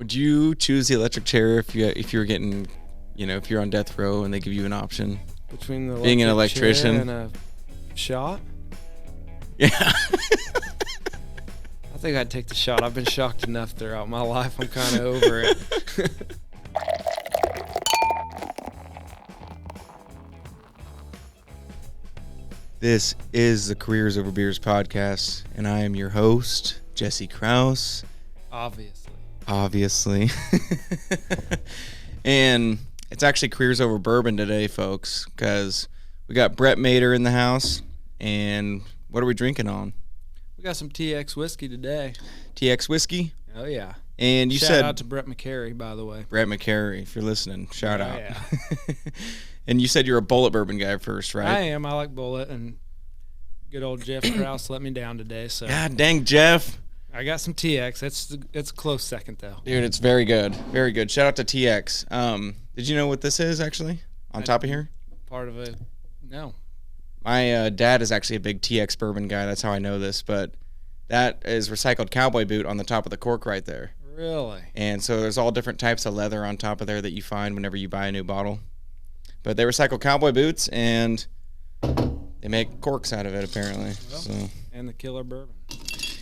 Would you choose the electric chair if you were getting, if you're on death row and they give you an option? Between the being an electrician and a shot? Yeah. I think I'd take the shot. I've been shocked enough throughout my life. I'm kind of over it. This is the Careers Over Beers podcast, and I am your host, Jesse Krause. Obviously. And it's actually Careers Over Bourbon today, folks, because we got Brett Moeder in the house, and what are we drinking on? We got some TX whiskey today. TX whiskey? Oh, yeah. And Shout out to Brett McCary, by the way. Brett McCary, if you're listening, shout out. Yeah. And you said you're a bullet bourbon guy first, right? I am. I like bullet, and good old Jeff Krause let me down today. So God dang, Jeff. I got some TX. It's a close second, though. Dude, it's very good. Very good. Shout out to TX. Did you know what this is, actually, on top of here? Part of it. No. My dad is actually a big TX bourbon guy. That's how I know this. But that is recycled cowboy boot on the top of the cork right there. Really? And so there's all different types of leather on top of there that you find whenever you buy a new bottle. But they recycle cowboy boots, and they make corks out of it, apparently. Well, so. And the killer bourbon.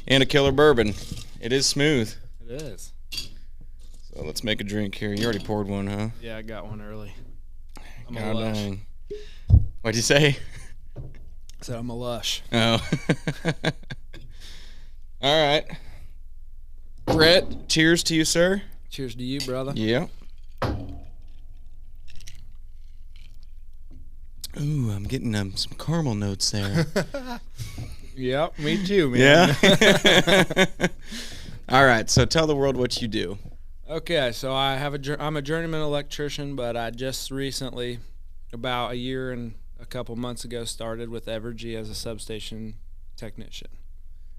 And a killer bourbon. It is smooth. It is. So let's make a drink here. You already poured one, huh? Yeah, I got one early. I'm God a lush. dang. What'd you say? So I'm a lush. Oh. All right. Brett, cheers to you, sir. Cheers to you, brother. Yeah. Ooh, I'm getting some caramel notes there. Yep, me too, man. Yeah. All right, so tell the world what you do. Okay, so I'm a journeyman electrician, but I just recently, about a year and a couple months ago, started with Evergy as a substation technician.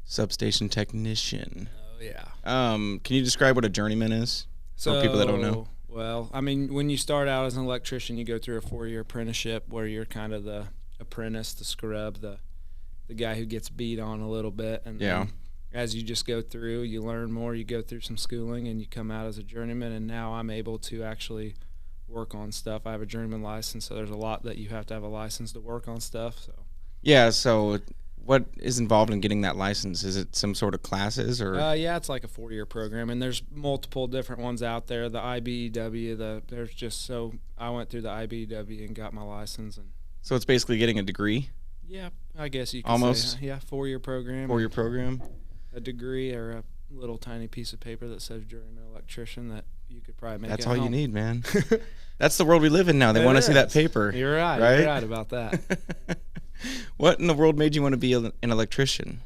Substation technician. Oh yeah. Can you describe what a journeyman is for people that don't know? Well, I mean, when you start out as an electrician, you go through a 4-year apprenticeship where you're kind of the apprentice, the scrub, the guy who gets beat on a little bit. And yeah. As you just go through, you learn more, you go through some schooling, and you come out as a journeyman. And now I'm able to actually work on stuff. I have a journeyman license, so there's a lot that you have to have a license to work on stuff. So. Yeah, so what is involved in getting that license? Is it some sort of classes or? Yeah, it's like a 4-year program, and there's multiple different ones out there. The IBEW, I went through the IBEW and got my license, and. So it's basically getting a degree. Yeah, I guess you could almost. Say, yeah, 4-year program. 4-year program. A degree or a little tiny piece of paper that says journeyman electrician that you could probably make. That's at all home. you need, man. That's the world we live in now. They want to see that paper. You're right. Right? You're right about that. What in the world made you want to be an electrician?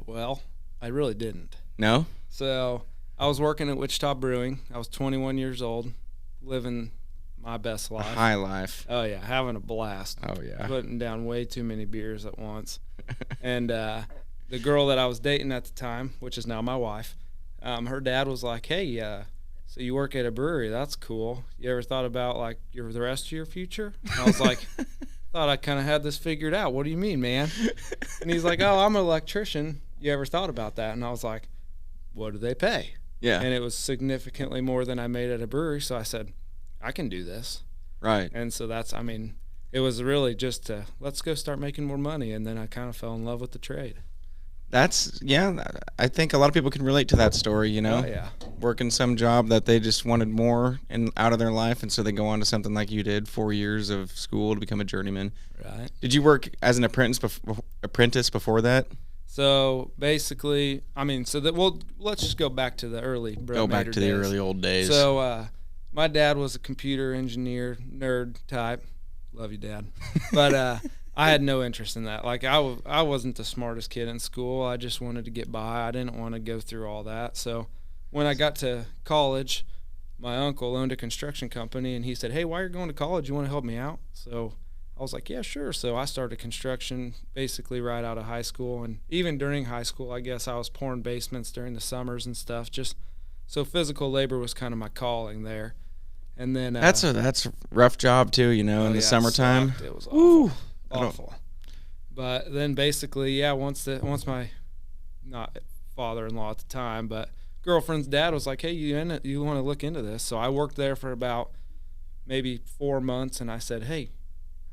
Well, I really didn't. No? So I was working at Wichita Brewing. I was 21 years old, living my best life. A high life. Oh, yeah, having a blast. Oh, yeah. Putting down way too many beers at once. And the girl that I was dating at the time, which is now my wife, her dad was like, hey, so you work at a brewery. That's cool. You ever thought about, like, the rest of your future? And I was like, thought I kind of had this figured out. What do you mean, man? And he's like, oh, I'm an electrician. You ever thought about that? And I was like, what do they pay? Yeah. And it was significantly more than I made at a brewery. So I said, I can do this. Right. And so it was really just let's go start making more money. And then I kind of fell in love with the trade. I think a lot of people can relate to that story, Oh, yeah. Working some job that they just wanted more out of their life, and so they go on to something like you did, 4 years of school to become a journeyman. Right. Did you work as an apprentice before that? So basically, let's just go back to the early Go back to the early old days. So my dad was a computer engineer, nerd type. Love you, Dad. But I had no interest in that. Like, I wasn't the smartest kid in school. I just wanted to get by. I didn't want to go through all that. So when I got to college, my uncle owned a construction company, and he said, hey, while you're going to college, you want to help me out? So I was like, yeah, sure. So I started construction basically right out of high school. And even during high school, I guess I was pouring basements during the summers and stuff. Just so physical labor was kind of my calling there. And then that's a rough job too, in the summertime. It was awful. Woo. Awful. But then basically, once my not father-in-law at the time, but girlfriend's dad was like, hey, you want to look into this? So I worked there for about maybe 4 months, and I said, hey,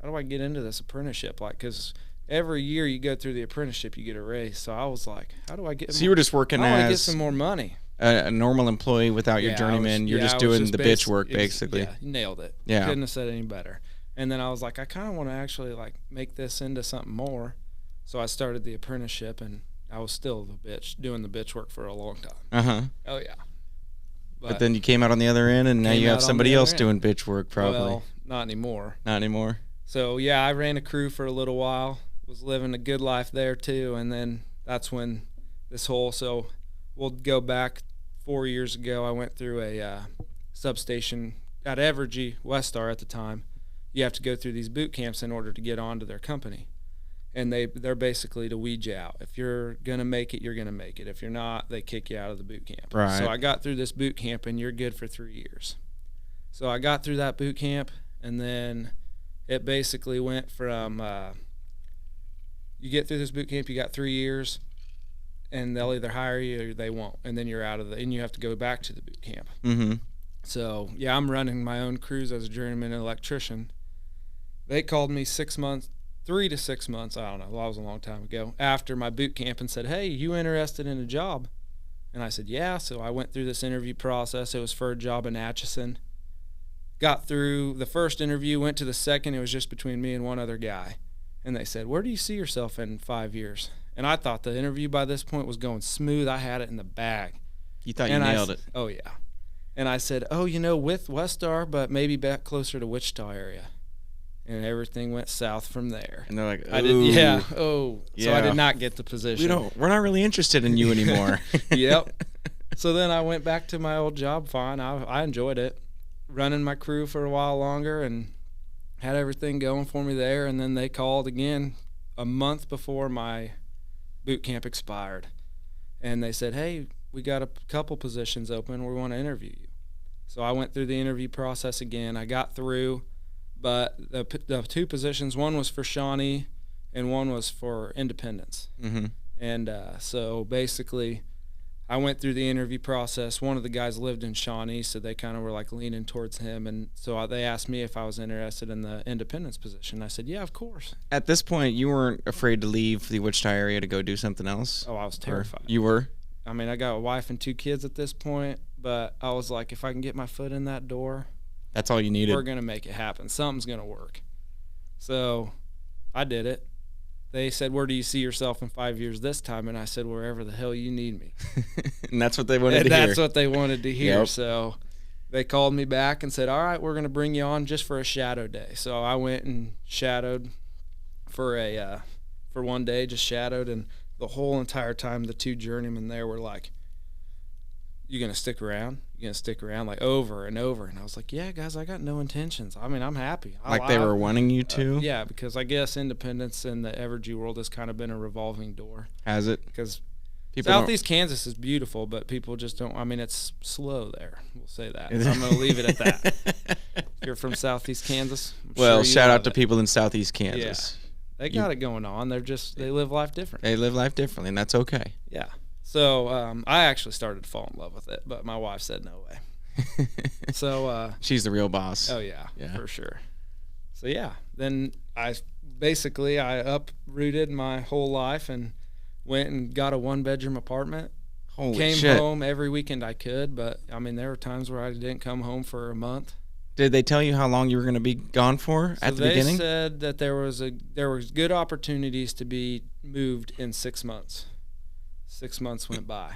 how do I get into this apprenticeship? Like, because every year you go through the apprenticeship, you get a raise. So I was like, how do I get? So you were just working how do I get as some more money? a normal employee without your journeyman. You're just doing the bitch work, basically. Yeah, you nailed it. Yeah. Couldn't have said any better. And then I was like, I kind of want to actually like make this into something more. So I started the apprenticeship, and I was still doing the bitch work for a long time. Uh-huh. Oh, yeah. But then you came out on the other end, and now you have somebody else doing bitch work, probably. Well, not anymore. Not anymore. So, yeah, I ran a crew for a little while, was living a good life there, too. And then that's when so we'll go back 4 years ago. I went through a substation at Evergy, Westar at the time. You have to go through these boot camps in order to get onto their company. And they're basically to weed you out. If you're going to make it, you're going to make it. If you're not, they kick you out of the boot camp. Right. So I got through this boot camp, and you're good for 3 years. So I got through that boot camp, and then it basically went from you get through this boot camp, you got 3 years, and they'll either hire you or they won't. And then you're out of and you have to go back to the boot camp. Mm-hmm. So, yeah, I'm running my own crews as a journeyman electrician. They called me 6 months. 3 to 6 months, I don't know, that was a long time ago, after my boot camp and said, hey, you interested in a job? And I said, yeah. So I went through this interview process. It was for a job in Atchison. Got through the first interview, went to the second. It was just between me and one other guy. And they said, where do you see yourself in 5 years? And I thought the interview by this point was going smooth. I had it in the bag. You thought you nailed it. Oh, yeah. And I said, with Westar, but maybe back closer to Wichita area. And everything went south from there. And they're like, yeah. So I did not get the position. We're not really interested in you anymore. Yep. So then I went back to my old job. Fine. I enjoyed it. Running my crew for a while longer and had everything going for me there. And then they called again a month before my boot camp expired. And they said, hey, we got a couple positions open. We want to interview you. So I went through the interview process again. I got through. But the two positions, one was for Shawnee and one was for Independence. Mm-hmm. And so basically I went through the interview process. One of the guys lived in Shawnee, so they kind of were like leaning towards him. And so they asked me if I was interested in the Independence position. I said, yeah, of course. At this point, you weren't afraid to leave the Wichita area to go do something else? Oh, I was terrified. You were? I mean, I got a wife and 2 kids at this point, but I was like, if I can get my foot in that door, that's all you needed. we're going to make it happen. Something's going to work. So I did it. They said, where do you see yourself in 5 years this time? And I said, wherever the hell you need me. And that's what they wanted to hear. That's what they wanted to hear. Yep. So they called me back and said, all right, we're going to bring you on just for a shadow day. So I went and shadowed for one day, just shadowed. And the whole entire time, the 2 journeymen there were like, you going to stick around? You going to stick around? Like over and over. And I was like, yeah, guys, I got no intentions. I mean, I'm happy. Like they were wanting you to? Yeah, because I guess Independence in the Evergy world has kind of been a revolving door. Has it? Because people Southeast Kansas is beautiful, but people just don't. I mean, it's slow there. We'll say that. So I'm going to leave it at that. If you're from Southeast Kansas, well, shout out to people in Southeast Kansas. Yeah. They got it going on. They live life different. They live life differently, and that's okay. Yeah. So I actually started to fall in love with it, but my wife said no way. So she's the real boss. Oh yeah, for sure. So yeah, then I uprooted my whole life and went and got a 1-bedroom apartment. Holy Came shit. home every weekend I could, but I mean there were times where I didn't come home for a month. Did they tell you how long you were going to be gone for at the beginning? They said that there was good opportunities to be moved in 6 months. 6 months went by.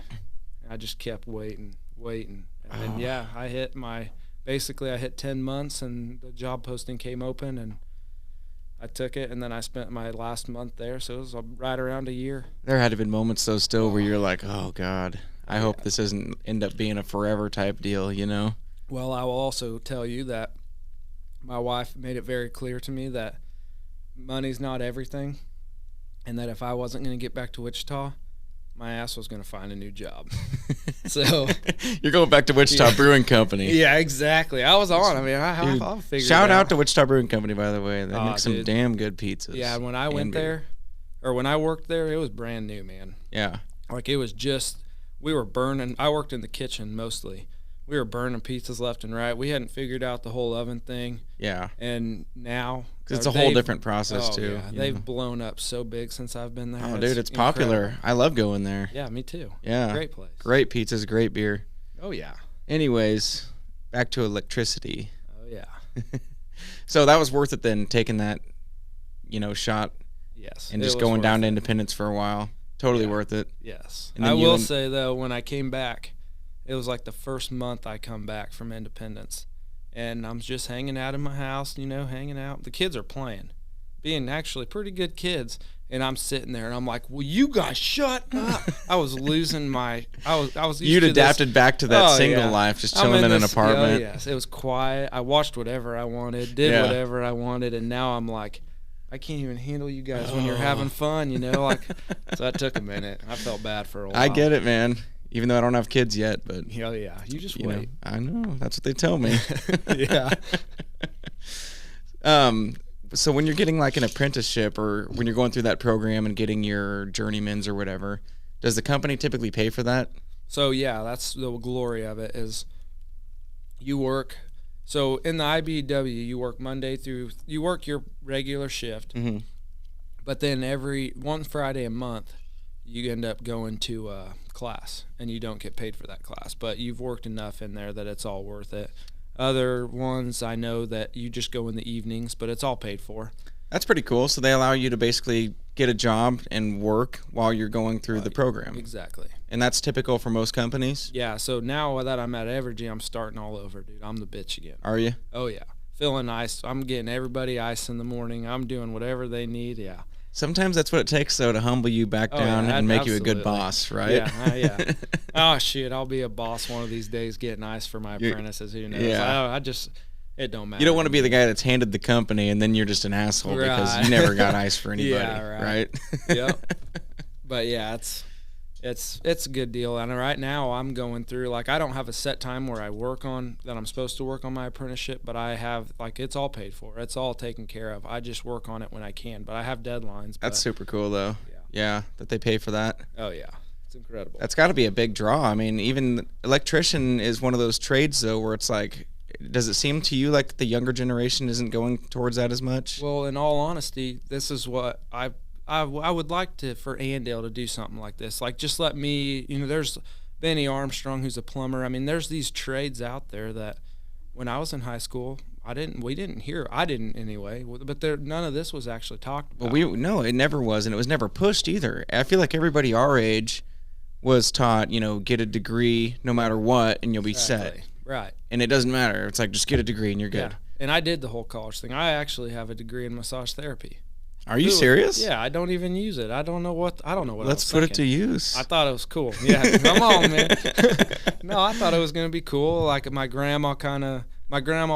I just kept waiting. And then, I hit 10 months and the job posting came open and I took it, and then I spent my last month there, so it was right around a year. There had to have been moments, though, still where you're like, oh, God, I hope this doesn't end up being a forever type deal, you know? Well, I will also tell you that my wife made it very clear to me that money's not everything, and that if I wasn't going to get back to Wichita, my ass was going to find a new job. So you're going back to Wichita Brewing Company. Yeah, exactly. I was on. I mean, I'll figure it out. Shout out to Wichita Brewing Company, by the way. They make some dude. damn good pizzas. Yeah, when I went there, or when I worked there, it was brand new, man. Yeah. Like it was just we were burning. I worked in the kitchen mostly. We were burning pizzas left and right. We hadn't figured out the whole oven thing. Yeah. And now, 'Cause it's a whole different process too. Yeah, they've blown up so big since I've been there. Oh, dude, it's popular. I love going there. Yeah, me too. Yeah. Great place. Great pizzas, great beer. Oh yeah. Anyways, back to electricity. Oh yeah. So that was worth it then, taking that, shot. Yes. And just going down to Independence for a while. Totally worth it. Yes. And I will say though, when I came back, it was like the first month I come back from Independence, and I'm just hanging out in my house, hanging out. The kids are playing, being actually pretty good kids, and I'm sitting there and I'm like, "Will you guys shut up?" I was losing my. I was. You'd adapted back to that single life, just chilling in an apartment. Oh yes, it was quiet. I watched whatever I wanted, did whatever I wanted, and now I'm like, I can't even handle you guys when you're having fun, So that took a minute. I felt bad for a while. I get it, man. Even though I don't have kids yet, but yeah, you just wait. I know, that's what they tell me. Yeah. So when you're getting like an apprenticeship, or when you're going through that program and getting your journeymans or whatever, does the company typically pay for that? So yeah, that's the glory of it, is you work. So in the IBEW, you work you work your regular shift, but then one Friday a month, you end up going to class, and you don't get paid for that class, but you've worked enough in there that it's all worth it. Other ones, I know that you just go in the evenings, but it's all paid for. That's pretty cool. So they allow you to basically get a job and work while you're going through the program. Exactly. And that's typical for most companies? Yeah, so now that I'm at Evergy, I'm starting all over, dude. I'm the bitch again. Are you? Oh, yeah. Filling ice. I'm getting everybody ice in the morning. I'm doing whatever they need, yeah. Sometimes that's what it takes, though, to humble you back down and make you a good boss, right? Yeah. Oh, shit, I'll be a boss one of these days getting ice for my apprentices. Who knows? Yeah. It don't matter. You don't want to be the guy that's handed the company and then you're just an asshole because you never got ice for anybody, right? Yep. But, yeah, it's a good deal. And right now I'm going through, I don't have a set time where I'm supposed to work on my apprenticeship, but I have, it's all paid for. It's all taken care of. I just work on it when I can, but I have deadlines. That's super cool, though. Yeah, that they pay for that. Oh, yeah. It's incredible. That's got to be a big draw. I mean, even electrician is one of those trades, though, where it's like, does it seem to you like the younger generation isn't going towards that as much? Well, in all honesty, this is what I would like for Andale to do something like this. Just let me, there's Benny Armstrong, who's a plumber. I mean, there's these trades out there that when I was in high school, I didn't anyway, but none of this was actually talked about. Well, no, it never was, and it was never pushed either. I feel like everybody our age was taught, get a degree no matter what, and you'll be set. Right. And it doesn't matter. It's like, just get a degree and you're good. Yeah. And I did the whole college thing. I actually have a degree in massage therapy. Are you serious? Yeah, I don't even use it. I don't know what Let's put it to use. I thought it was cool. Yeah, come on, man. No, I thought it was going to be cool. My grandma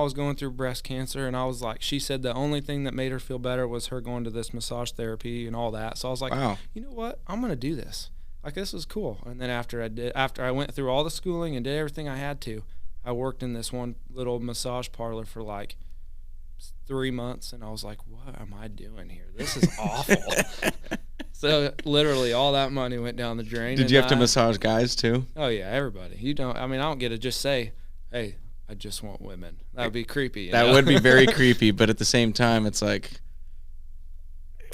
was going through breast cancer, and I was like, she said the only thing that made her feel better was her going to this massage therapy and all that. So I was like, wow. You know what? I'm going to do this. This is cool. And then after I went through all the schooling and did everything I had to, I worked in this one little massage parlor for 3 months, and I was like, what am I doing here? This is awful. So literally all that money went down the drain. Did you have to massage guys too? Oh yeah, everybody. I don't get to just say, hey, I just want women. That would be creepy. That would be very creepy, but at the same time, it's like,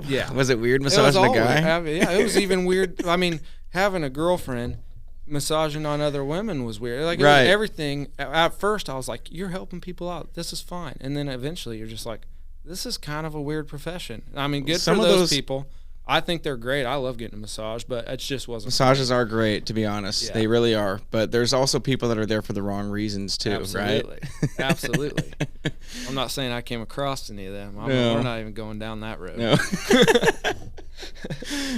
yeah. Was it weird massaging a guy? Yeah, it was even weird. I mean, having a girlfriend massaging on other women was weird. It was everything. At first, I was like, you're helping people out. This is fine. And then eventually, you're just like, this is kind of a weird profession. I mean, good for those people. I think they're great. I love getting a massage, but it just wasn't. Massages are great, to be honest. Yeah. They really are. But there's also people that are there for the wrong reasons too, Absolutely. Right? Absolutely. I'm not saying I came across any of them. We're not even going down that road. No.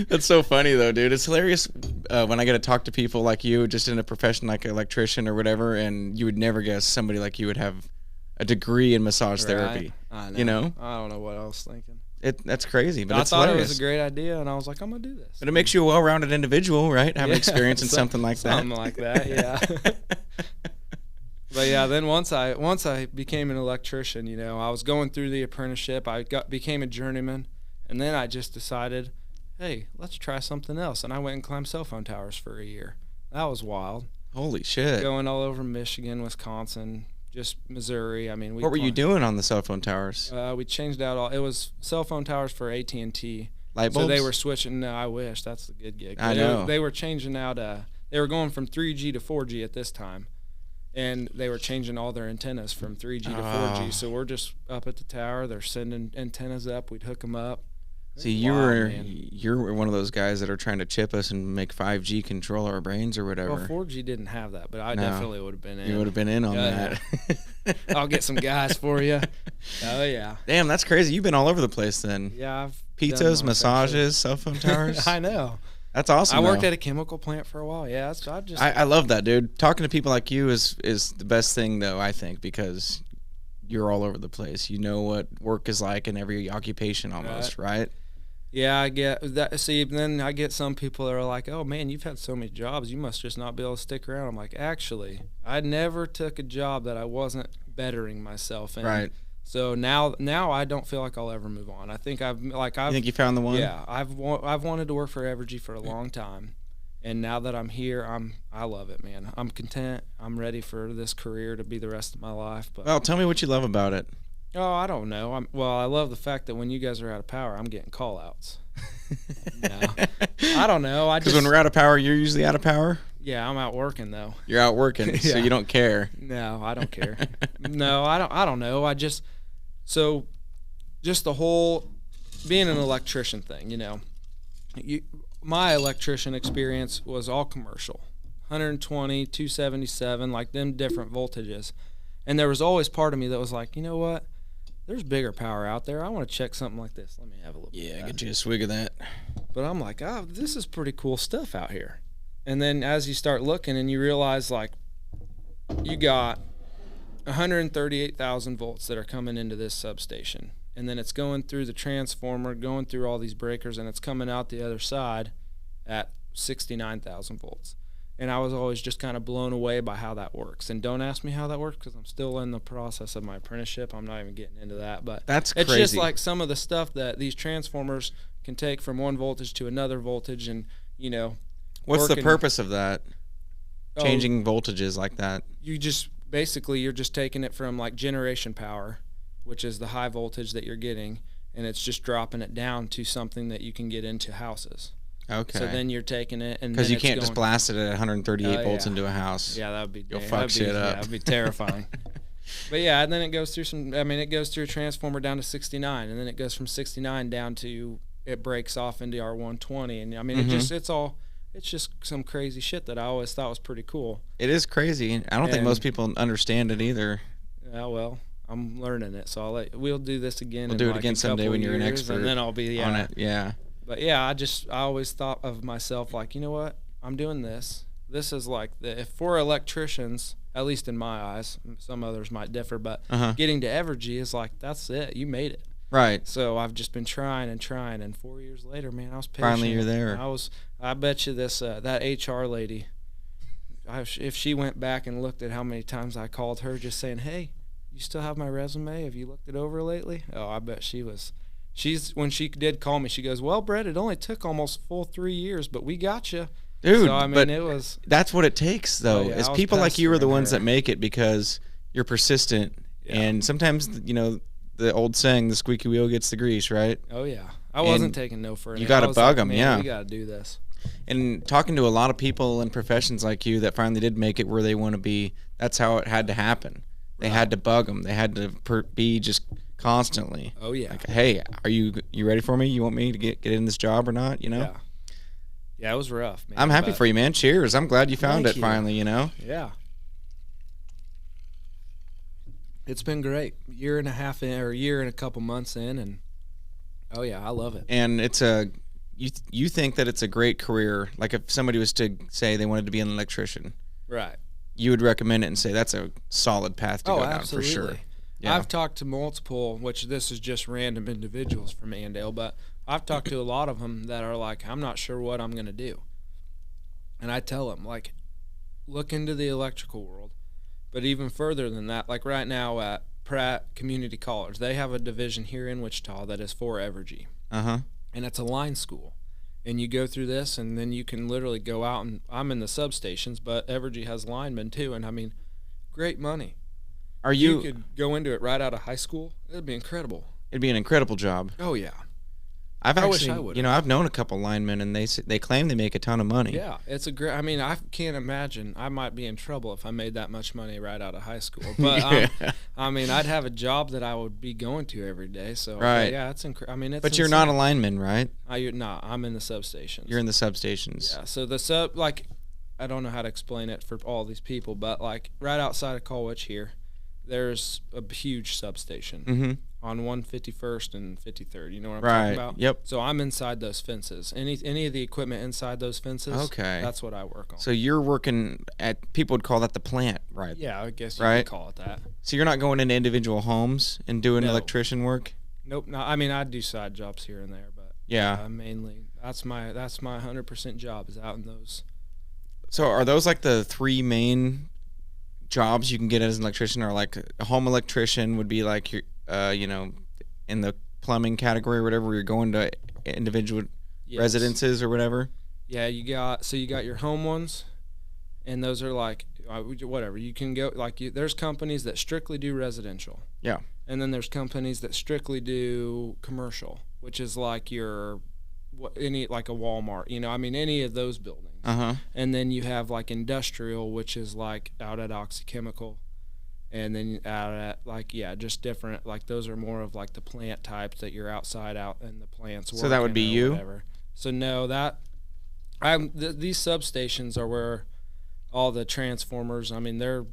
That's so funny though, dude. It's hilarious when I get to talk to people like you, just in a profession like an electrician or whatever, and you would never guess somebody like you would have a degree in massage therapy. I know. You know? I don't know what I was thinking. That's crazy, but it's hilarious. I thought it was a great idea, and I was like, I'm going to do this. But it makes you a well-rounded individual, right? Having experience in something like that. Something like that, yeah. But yeah, then once I became an electrician, I was going through the apprenticeship. I became a journeyman, and then I just decided, hey, let's try something else. And I went and climbed cell phone towers for a year. That was wild. Holy shit. Going all over Michigan, Wisconsin, just Missouri. I mean, what were you doing on the cell phone towers? We changed out all. It was cell phone towers for AT&T. Light bulbs? So they were switching. No, I wish. That's the good gig. I know. They were changing out. They were going from 3G to 4G at this time, and they were changing all their antennas from 3G to 4G. So we're just up at the tower. They're sending antennas up. We'd hook them up. See, you're one of those guys that are trying to chip us and make 5G control our brains or whatever. Well, 4G didn't have that, but I definitely would have been in. You would have been in on that. I'll get some guys for you. Oh, yeah. Damn, that's crazy. You've been all over the place then. Yeah, I've pizzas, massages, cell phone towers. I know. That's awesome. I worked at a chemical plant for a while. Yeah, I love that, dude. Talking to people like you is the best thing, though, I think, because you're all over the place. You know what work is like in every occupation almost, right? Yeah, I get that. See, then I get some people that are like, "Oh man, you've had so many jobs, you must just not be able to stick around." I'm like, actually, I never took a job that I wasn't bettering myself in. Right. So now I don't feel like I'll ever move on. I think I've you think you found the one? Yeah, I've wanted to work for Evergy for a long time, and now that I'm here, I love it, man. I'm content. I'm ready for this career to be the rest of my life. But well, tell me what you love about it. Oh, I don't know. I love the fact that when you guys are out of power, I'm getting call-outs. No, I don't know. Because when we're out of power, you're usually out of power? Yeah, I'm out working, though. You're out working, so you don't care. No, I don't care. No, I don't know. So just the whole being an electrician thing, my electrician experience was all commercial. 120, 277, like them different voltages. And there was always part of me that was like, you know what? There's bigger power out there. I want to check something like this. Let me have a little bit of that. Get you a swig of that. But I'm like, this is pretty cool stuff out here. And then as you start looking and you realize, like, you got 138,000 volts that are coming into this substation. And then it's going through the transformer, going through all these breakers, and it's coming out the other side at 69,000 volts. And I was always just kind of blown away by how that works. And don't ask me how that works because I'm still in the process of my apprenticeship. I'm not even getting into that. But that's it's crazy. just like some of the stuff that these transformers can take from one voltage to another voltage and, What's the purpose of that? Changing voltages like that? You're just taking it from like generation power, which is the high voltage that you're getting, and it's just dropping it down to something that you can get into houses. Okay. So then you're taking it, and because you can't just blast it at 138 volts into a house. Yeah, that would be. You'll fuck shit up. Yeah, that'd be terrifying. But yeah, and then it goes through it goes through a transformer down to 69, and then it goes from 69 down to it breaks off into our 120, and it's just some crazy shit that I always thought was pretty cool. It is crazy. I don't think most people understand it either. Yeah, well, I'm learning it, so we'll do this again. We'll do it again someday when you're an expert and then I'll be on it. Yeah. But yeah, I always thought of myself like, you know what? I'm doing this. This is like for electricians, at least in my eyes, some others might differ, but getting to Evergy is like, that's it. You made it. Right. So I've just been trying, and 4 years later, man, I was patient. Finally, you're there. I bet you this that HR lady, if she went back and looked at how many times I called her just saying, hey, you still have my resume? Have you looked it over lately? Oh, I bet she was. When she did call me, she goes, well, Brett, it only took almost full 3 years, but we got you. Dude, so, I mean, but it was. That's what it takes, though. Yeah, is people like you are the ones that make it because you're persistent. Yeah. And sometimes, the old saying, the squeaky wheel gets the grease, right? Oh, yeah. I wasn't taking no for it. You got to bug them, yeah. We got to do this. And talking to a lot of people in professions like you that finally did make it where they want to be, that's how it had to happen. They had to bug them. They had to be just constantly. Oh yeah. Like, hey, are you ready for me? You want me to get in this job or not? Yeah. Yeah, it was rough, man. I'm happy for you, man. Cheers. I'm glad you found it finally. Yeah. It's been great. Year and a couple months in, and oh yeah, I love it. And it's you think that it's a great career. Like if somebody was to say they wanted to be an electrician, right? You would recommend it and say that's a solid path to go down for sure. Yeah. I've talked to multiple, which this is just random individuals from Andale, but I've talked to a lot of them that are like, I'm not sure what I'm going to do. And I tell them, like, look into the electrical world. But even further than that, like right now at Pratt Community College, they have a division here in Wichita that is for Evergy. Uh-huh. And it's a line school. and you go through this, and then you can literally go out, and I'm in the substations, but Evergy has linemen too, and I mean, great money. You could go into it right out of high school. It'd be incredible. It'd be an incredible job. Oh yeah. I wish I would. I've known a couple linemen, and they claim they make a ton of money. Yeah, it's a great. I mean, I can't imagine. I might be in trouble if I made that much money right out of high school. But I mean, I'd have a job that I would be going to every day. So right. Yeah, it's incredible. I mean, it's. But you're not a lineman, right? I'm in the substations. You're in the substations. Yeah. So I don't know how to explain it for all these people, but like right outside of Colwich here, there's a huge substation. Mm-hmm. On 151st and 53rd. You know what I'm talking about? Yep. So I'm inside those fences. Any of the equipment inside those fences, okay, that's what I work on. So you're working at, people would call that the plant, right? Yeah, I guess you could call it that. So you're not going into individual homes and doing electrician work? Nope. No, I mean, I do side jobs here and there, but mainly that's my 100% job is out in those. So are those like the three main jobs you can get as an electrician? Or like a home electrician would be like your in the plumbing category or whatever, where you're going to individual residences or whatever? Yeah, you got your home ones, and those are like whatever. You can go there's companies that strictly do residential. Yeah. And then there's companies that strictly do commercial, which is like like a Walmart, any of those buildings. Uh-huh. And then you have like industrial, which is like out at Oxychemical. And then out at just different, like those are more of like the plant types that you're outside out in the plants. So that would be you? Whatever. So no, these substations are where all the transformers, I mean, they're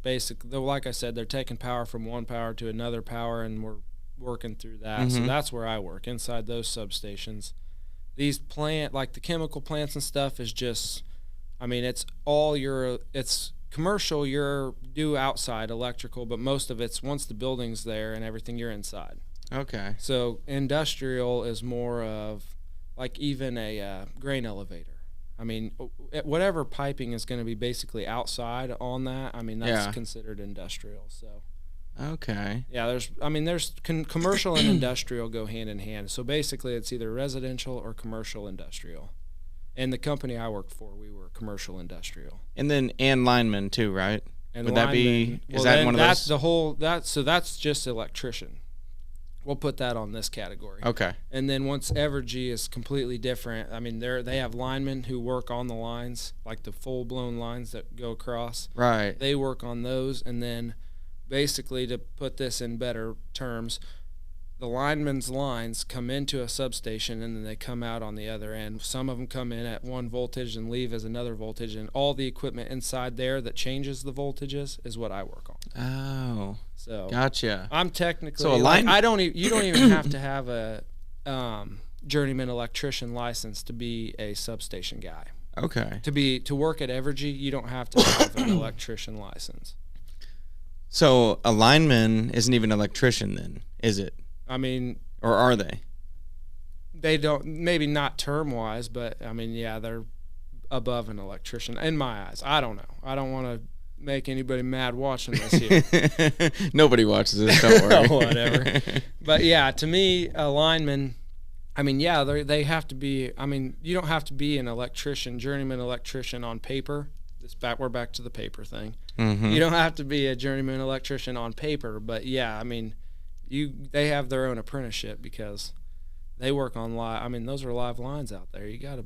like I said, they're taking power from one power to another power, and we're working through that. Mm-hmm. So that's where I work, inside those substations. These like the chemical plants and stuff is just, I mean, it's commercial, you're due outside electrical, but most of it's once the building's there and everything, you're inside. Okay. So industrial is more of like even a grain elevator. I mean, whatever piping is going to be basically outside on that, I mean, that's considered industrial. So. Okay. Yeah, there's commercial and industrial go hand in hand. So basically it's either residential or commercial industrial. And the company I worked for, we were commercial industrial. And linemen too, right? And would linemen, that be? Is that one of those? So that's just electrician. We'll put that on this category. Okay. And then once Evergy is completely different. I mean, they have linemen who work on the lines, like the full blown lines that go across. Right. They work on those, and then basically, to put this in better terms, the linemen's lines come into a substation and then they come out on the other end. Some of them come in at one voltage and leave as another voltage, and all the equipment inside there that changes the voltages is what I work on. Oh, so gotcha. I'm technically so a line. You don't even have to have a journeyman electrician license to be a substation guy. Okay. To work at Evergy, you don't have to have an electrician license. So a lineman isn't even an electrician then, is it? I mean, or are they? They don't, maybe not term-wise, but I mean, yeah, they're above an electrician in my eyes. I don't know. I don't want to make anybody mad watching this here. Nobody watches this, don't worry. Whatever. But yeah, to me, a lineman, I mean, yeah, they have to be, I mean, you don't have to be an electrician, journeyman electrician on paper. We're back to the paper thing. Mm-hmm. You don't have to be a journeyman electrician on paper, but yeah, I mean, they have their own apprenticeship because they work on live. I mean, those are live lines out there. You gotta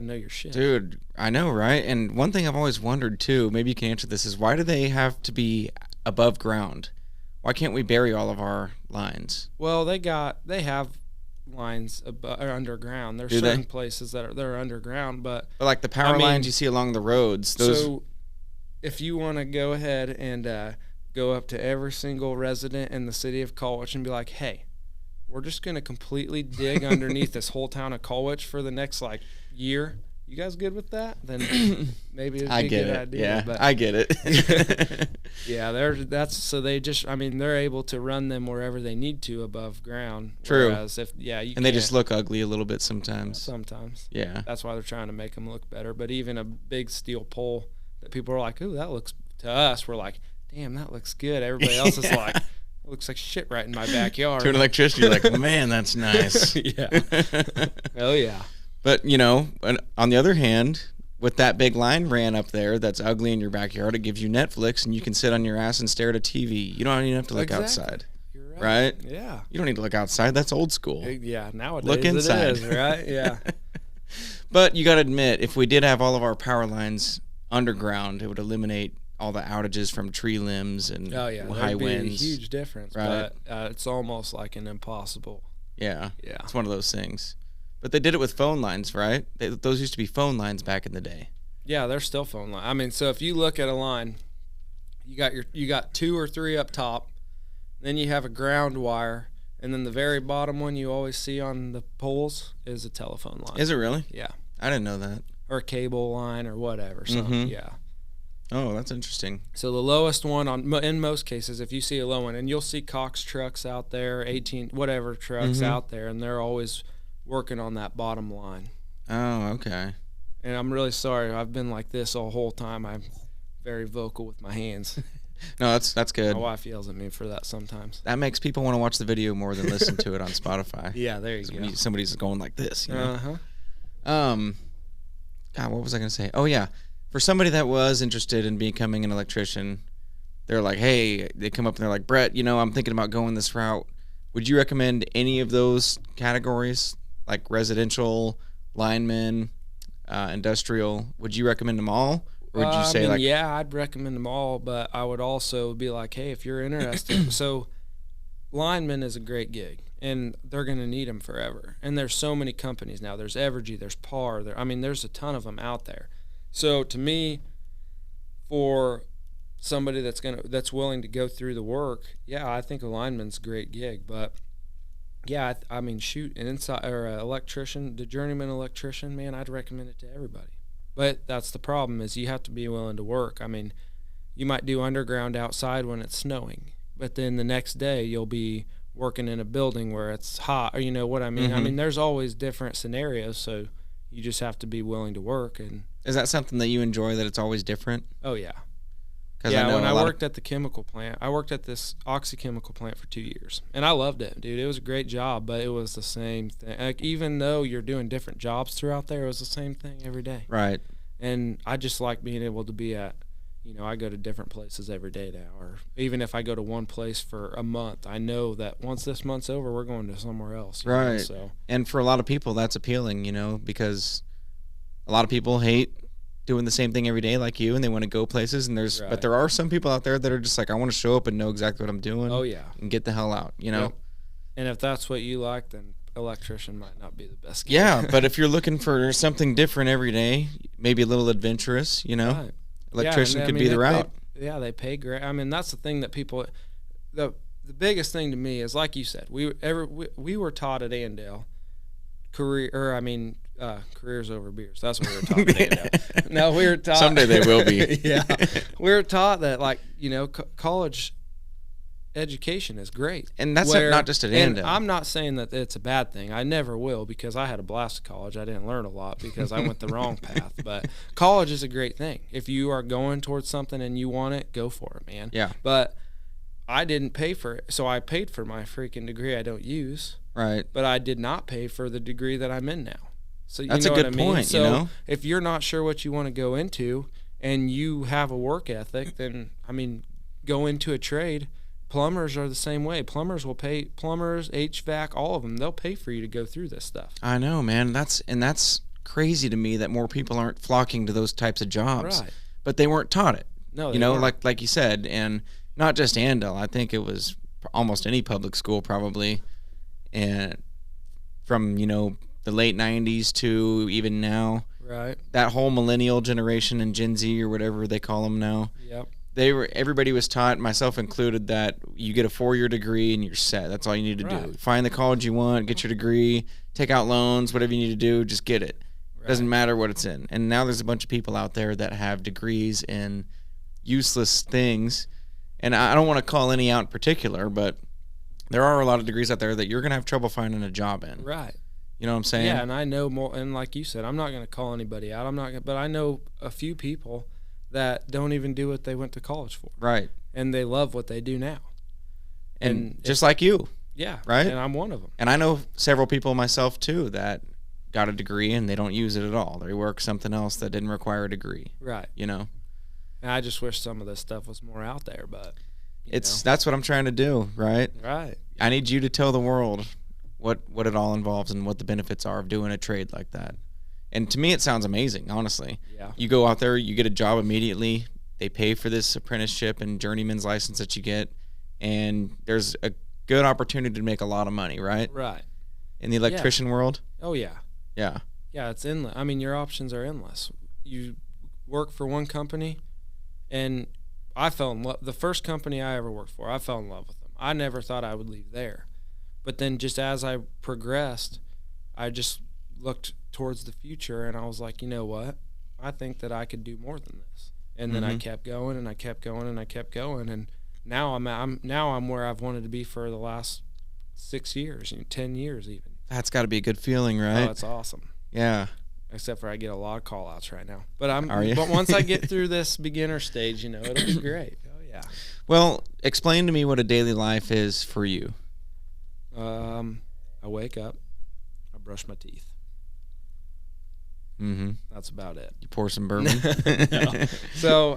know your shit, dude. I know, right? And one thing I've always wondered too, maybe you can answer this, is why do they have to be above ground? Why can't we bury all of our lines? Well, they have lines are underground. There's certain places that are underground, but like the power lines you see along the roads. So if you want to go ahead and go up to every single resident in the city of Colwich and be like, hey, we're just going to completely dig underneath this whole town of Colwich for the next year. You guys good with that? Then maybe it'd be a good idea. Yeah, but I get it. Yeah, they're able to run them wherever they need to above ground. True. Whereas they just look ugly a little bit sometimes. Sometimes. Yeah. That's why they're trying to make them look better. But even a big steel pole that people are like, ooh, that looks, to us, we're like, damn, that looks good. Everybody else is like, looks like shit right in my backyard. To an electrician, you're like, man, that's nice. Yeah. Oh, yeah. But, you know, on the other hand, with that big line ran up there that's ugly in your backyard, it gives you Netflix, and you can sit on your ass and stare at a TV. You don't even have to look outside. You're right? Yeah. You don't need to look outside. That's old school. Yeah, nowadays Look inside. it is, right? Yeah. But you got to admit, if we did have all of our power lines underground, it would eliminate all the outages from tree limbs and high winds. A huge difference, right? But it's almost like an impossible. Yeah. Yeah. It's one of those things. But they did it with phone lines, right? Those used to be phone lines back in the day. Yeah, they're still phone line. I mean, so if you look at a line, you got 2 or 3 up top, then you have a ground wire, and then the very bottom one you always see on the poles is a telephone line. Is it really? Yeah. I didn't know that. Or a cable line or whatever. So yeah. Oh, that's interesting. So the lowest one in most cases, if you see a low one, and you'll see Cox trucks out there, 18 whatever trucks out there, and they're always working on that bottom line. Oh, okay. And I'm really sorry. I've been like this the whole time. I'm very vocal with my hands. No, that's good. My wife yells at me for that sometimes. That makes people want to watch the video more than listen to it on Spotify. Yeah, there you go. Somebody's going like this, you know? Uh-huh. God, what was I going to say? Oh, yeah. For somebody that was interested in becoming an electrician, they're like, hey, they come up and they're like, Brett, you know, I'm thinking about going this route. Would you recommend any of those categories, like residential, lineman, industrial? Would you recommend them all? Or would you say yeah, I'd recommend them all, but I would also be like, hey, if you're interested. So lineman is a great gig, and they're going to need them forever. And there's so many companies now. There's Evergy, there's PAR. There's a ton of them out there. So to me, for somebody that's willing to go through the work, yeah, I think a lineman's a great gig. But yeah, I mean, shoot, an electrician, the Journeyman Electrician, man, I'd recommend it to everybody. But that's the problem, is you have to be willing to work. I mean, you might do underground outside when it's snowing, but then the next day you'll be working in a building where it's hot, or you know what I mean? I mean, there's always different scenarios, so you just have to be willing to work. And is that something that you enjoy, that it's always different? Oh, yeah. Yeah, when I worked at the chemical plant, I worked at this oxychemical plant for 2 years, and I loved it, dude. It was a great job, but it was the same thing. Like, even though you're doing different jobs throughout there, it was the same thing every day. Right. And I just like being able to be at, you know, I go to different places every day now, or even if I go to one place for a month, I know that once this month's over, we're going to somewhere else. Right. Know, so. And for a lot of people, that's appealing, you know, because a lot of people hate doing the same thing every day like you, and they want to go places, and but there are some people out there that are just like, I want to show up and know exactly what I'm doing. Oh yeah. And get the hell out, you know. Yep. And if that's what you like, then electrician might not be the best gig. Yeah, but if you're looking for something different every day, maybe a little adventurous, you know, right. Electrician could be the route. They pay great. I mean, that's the thing that people, the biggest thing to me is, like you said, we were taught at Andale, careers over beers. That's what we were taught at Andale. No, we were taught. Someday they will be. Yeah, we were taught that, like, you know, college education is great, and that's not just at Andale. I'm not saying that it's a bad thing. I never will, because I had a blast at college. I didn't learn a lot because I went the wrong path. But college is a great thing. If you are going towards something and you want it, go for it, man. Yeah. But I didn't pay for it, so I paid for my freaking degree I don't use. Right. But I did not pay for the degree that I'm in now. So that's know a good what I mean? point. So you know, if you're not sure what you want to go into and you have a work ethic, then I mean, go into a trade. Plumbers are the same way. Plumbers will pay. Plumbers, HVAC, all of them. They'll pay for you to go through this stuff. I know, man. That's crazy to me that more people aren't flocking to those types of jobs. Right. But they weren't taught it. No, you know, weren't. like you said, and not just Andale. I think it was almost any public school probably, and from, you know, the late '90s to even now. Right. That whole millennial generation and Gen Z or whatever they call them now. Yep. Everybody was taught, myself included, that you get a 4-year degree and you're set. That's all you need to do. Find the college you want, get your degree, take out loans, whatever you need to do, just get it. Right. Doesn't matter what it's in. And now there's a bunch of people out there that have degrees in useless things. And I don't want to call any out in particular, but there are a lot of degrees out there that you're going to have trouble finding a job in. Right. You know what I'm saying? Yeah, and I know more. And like you said, I'm not going to call anybody out. But I know a few people that don't even do what they went to college for. Right. And they love what they do now. And just like you. Yeah. Right? And I'm one of them. And I know several people myself, too, that got a degree and they don't use it at all. They work something else that didn't require a degree. Right. You know? And I just wish some of this stuff was more out there, but that's what I'm trying to do, right? Right. I need you to tell the world what it all involves and what the benefits are of doing a trade like that. And to me, it sounds amazing, honestly. Yeah. You go out there, you get a job immediately. They pay for this apprenticeship and journeyman's license that you get, and there's a good opportunity to make a lot of money, right? Right. In the electrician world? Oh, yeah. Yeah. Yeah, it's endless. I mean, your options are endless. You work for one company, and I fell in love. The first company I ever worked for, I fell in love with them. I never thought I would leave there. But then just as I progressed, I just looked towards the future, and I was like, you know what? I think that I could do more than this. And then I kept going, and I kept going, and I kept going, and now I'm where I've wanted to be for the last 6 years, 10 years even. That's got to be a good feeling, right? Oh, it's awesome. Yeah. Except for I get a lot of call outs right now. But But once I get through this beginner stage, it'll be great. Oh yeah. Well, explain to me what a daily life is for you. I wake up, I brush my teeth. Mm-hmm. That's about it. You pour some bourbon. No. So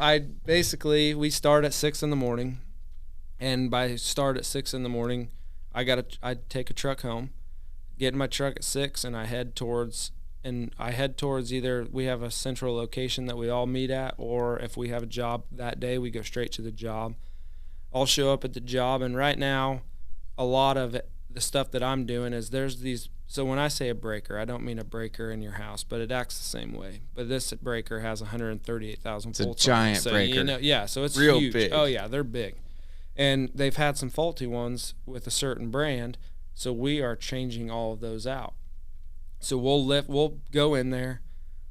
we start at 6 in, and by start at 6 in, I take a truck home, get in my truck at 6, and I head towards either we have a central location that we all meet at, or if we have a job that day, we go straight to the job. I'll show up at the job, and right now, a lot of the stuff that I'm doing is there's these. So when I say a breaker, I don't mean a breaker in your house, but it acts the same way. But this breaker has 138,000 volts. It's a giant so, breaker. So it's real huge. big. Oh yeah, they're big, and they've had some faulty ones with a certain brand. So we are changing all of those out. So we'll go in there,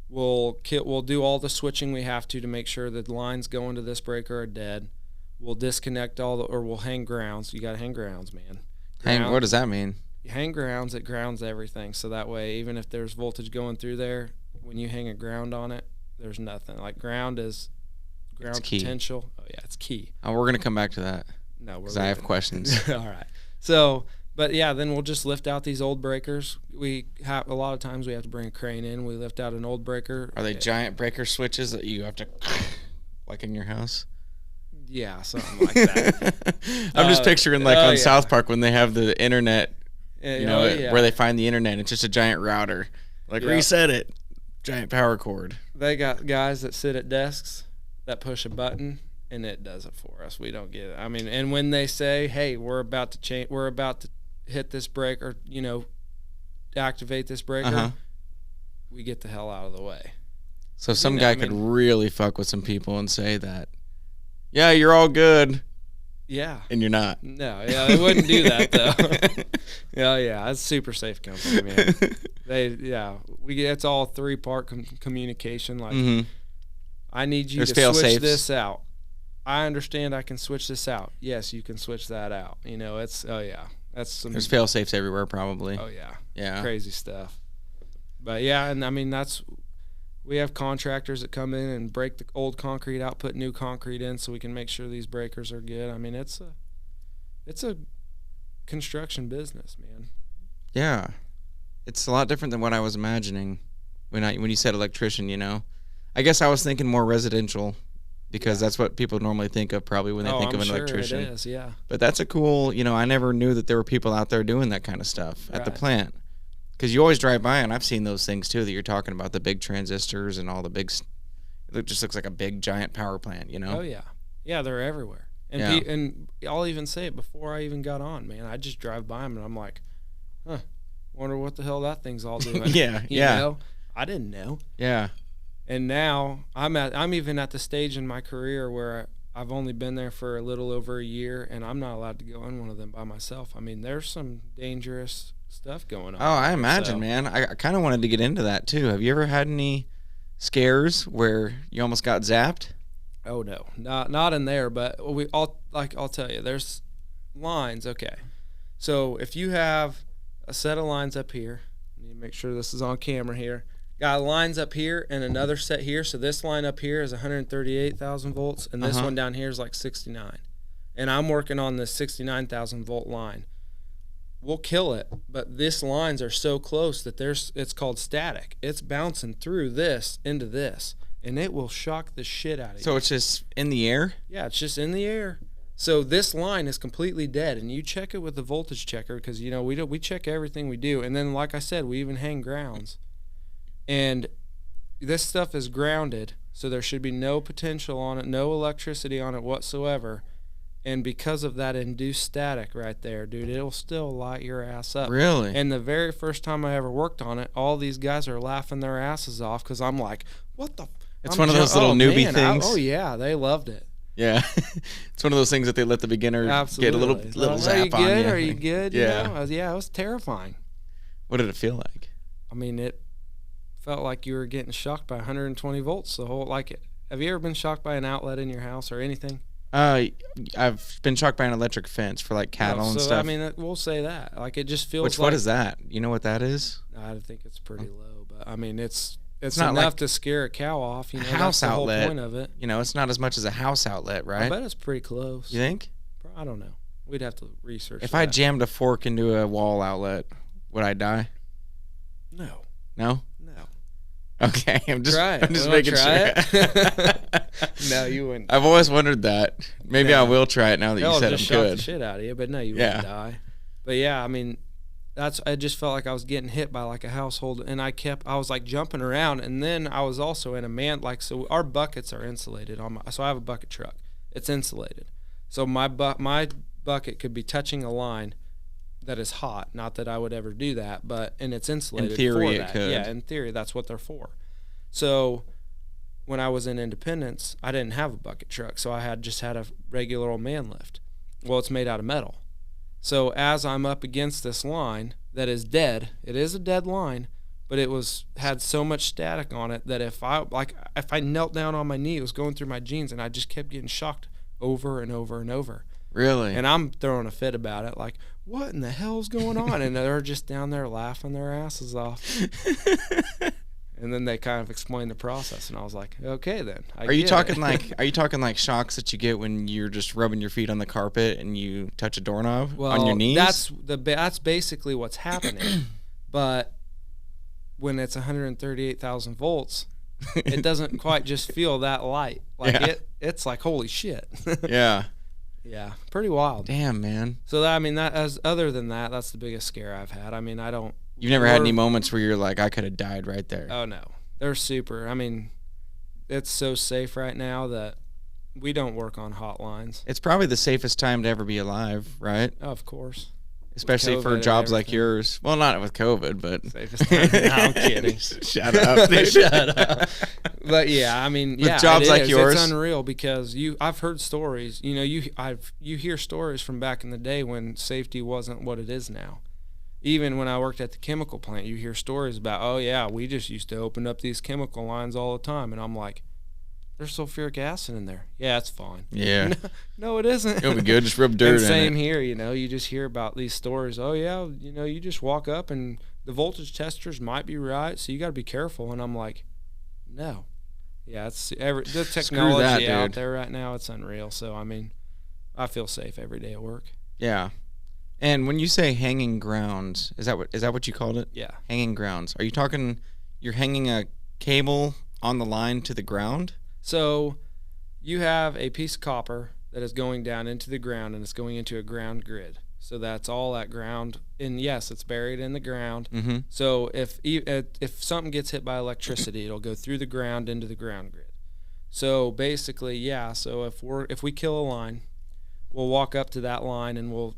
we'll do all the switching we have to make sure that the lines going to this breaker are dead. We'll disconnect we'll hang grounds. You got to hang grounds, man. What does that mean? You hang grounds, it grounds everything. So that way, even if there's voltage going through there, when you hang a ground on it, there's nothing. Like ground potential. Oh yeah, it's key. Oh, we're gonna come back to that. No, because I have questions. All right. So, but yeah, then we'll just lift out these old breakers. A lot of times we have to bring a crane in. We lift out an old breaker. Are they giant breaker switches that you have to, like in your house? Yeah, something like that. I'm just picturing on South Park when they have the internet. Where they find the internet. It's just a giant router. Reset it. Giant power cord. They got guys that sit at desks that push a button, and it does it for us. We don't get it. I mean, and when they say, hey, we're about to hit this breaker, activate this breaker, we get the hell out of the way. So some guy could really fuck with some people and say that, yeah, you're all good. Yeah. And you're not. No, yeah, they wouldn't do that though. Yeah, it's super safe company, man. It's all 3-part communication. I need you to switch this out. I understand I can switch this out. Yes, you can switch that out. That's some. There's fail safes everywhere, probably. Oh yeah. Yeah. Crazy stuff. But yeah, and I mean we have contractors that come in and break the old concrete out, put new concrete in, so we can make sure these breakers are good. I mean, it's a construction business, man. Yeah, it's a lot different than what I was imagining when you said electrician. I guess I was thinking more residential because that's what people normally think of probably when they think of an electrician. It is, yeah. But that's a cool. I never knew that there were people out there doing that kind of stuff at the plant. Because you always drive by, and I've seen those things, too, that you're talking about, the big transistors and all the big – it just looks like a big, giant power plant, Oh, yeah. Yeah, they're everywhere. And and I'll even say it before I even got on, man. I just drive by them, and I'm like, wonder what the hell that thing's all doing. Yeah. I didn't know. Yeah. And now I'm even at the stage in my career where I've only been there for a little over a year, and I'm not allowed to go in one of them by myself. I mean, there's some dangerous stuff going on. Oh, I imagine, man. I kind of wanted to get into that too. Have you ever had any scares where you almost got zapped? Oh no, not in there. But I'll tell you, there's lines. Okay, so if you have a set of lines up here, I need to make sure this is on camera here. Got lines up here and another set here. So this line up here is 138,000 volts, and this one down here is like 69. And I'm working on this 69,000 volt line. we'll kill it, but this lines are so close that it's called static. It's bouncing through this into this, and it will shock the shit out of you. So it's just in the air? Yeah, it's just in the air. So this line is completely dead, and you check it with the voltage checker because, you know, we check everything we do. And then, like I said, we even hang grounds. And this stuff is grounded, so there should be no potential on it, no electricity on it whatsoever. And because of that induced static right there, dude, it'll still light your ass up. Really? And the very first time I ever worked on it, all these guys are laughing their asses off because I'm like, what the? It's one of those little newbie things. Oh, yeah, they loved it. Yeah. It's one of those things that they let the beginner get a little zap on you. Are you good? Yeah. You know? Yeah, it was terrifying. What did it feel like? I mean, it felt like you were getting shocked by 120 volts. The whole, like, have you ever been shocked by an outlet in your house or anything? I've been shocked by an electric fence for like cattle and stuff. I mean, we'll say that. Like, it just feels what is that? You know what that is? I think it's pretty low, but I mean, it's not enough like to scare a cow off. You know, house that's the outlet. whole point of it. You know, it's not as much as a house outlet, right? I bet it's pretty close. You think? I don't know. We'd have to research. If that. I jammed a fork into a wall outlet, would I die? No. No? No. Okay, I'm just Wanna making try sure. No, you wouldn't. I've always wondered that. Maybe I will try it now that you said I'm just shock good. the shit out of you, but no, you wouldn't die. But yeah, I mean, I just felt like I was getting hit by like a household, and I was like jumping around, and then I was also in so our buckets are insulated so I have a bucket truck. It's insulated. So my bucket could be touching a line that is hot. Not that I would ever do that, and it's insulated. In theory, for that. it could. Yeah, in theory, that's what they're for. So when I was in Independence, I didn't have a bucket truck, so I just had a regular old man lift. Well, it's made out of metal. So as I'm up against this line that is dead, it is a dead line, but it had so much static on it that if I knelt down on my knee, it was going through my jeans, and I just kept getting shocked over and over and over. Really? And I'm throwing a fit about it, like, what in the hell's going on? And they're just down there laughing their asses off. And then they kind of explained the process, and I was like, okay, then. Are you talking like shocks that you get when you're just rubbing your feet on the carpet and you touch a doorknob on your knees? That's basically what's happening. But when it's 138,000 volts, it doesn't quite just feel that light. Like it's like, holy shit. Yeah. Yeah, pretty wild. Damn, man. So other than that, that's the biggest scare I've had. I mean, You've never had any moments where you're like, I could have died right there? Oh, no. They're super. I mean, it's so safe right now that we don't work on hotlines. It's probably the safest time to ever be alive, right? Oh, of course. Especially for jobs like yours. Well, not with COVID, but... Safest time. No, I'm kidding. Shut up. Shut up. But, yeah, I mean, with jobs like yours. It's unreal because I've heard stories. You know, you hear stories from back in the day when safety wasn't what it is now. Even when I worked at the chemical plant, you hear stories about, oh, yeah, we just used to open up these chemical lines all the time. And I'm like, there's sulfuric acid in there. Yeah, it's fine. Yeah. No, it isn't. It'll be good. Just rub dirt in it. Same here, you know. You just hear about these stories. Oh, yeah, you know, you just walk up and the voltage testers might be right, so you got to be careful. And I'm like, no. Yeah, the technology out there right now, it's unreal. So, I mean, I feel safe every day at work. Yeah. And when you say hanging grounds, is that what you called it? Yeah. Hanging grounds. Are you talking you're hanging a cable on the line to the ground? So you have a piece of copper that is going down into the ground, and it's going into a ground grid. So that's all that ground. And yes, it's buried in the ground. Mm-hmm. So if something gets hit by electricity, it'll go through the ground into the ground grid. So basically, yeah. So if we kill a line, we'll walk up to that line and we'll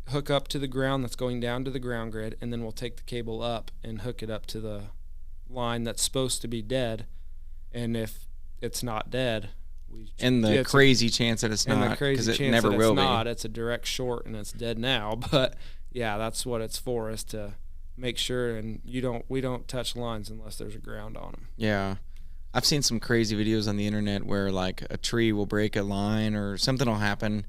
hook up to the ground that's going down to the ground grid, and then we'll take the cable up and hook it up to the line that's supposed to be dead. And if it's not dead, crazy chance that it's not, because it never will be. It's a direct short and it's dead now. But yeah, that's what it's for, is to make sure and we don't touch lines unless there's a ground on them. Yeah. I've seen some crazy videos on the internet where like a tree will break a line or something will happen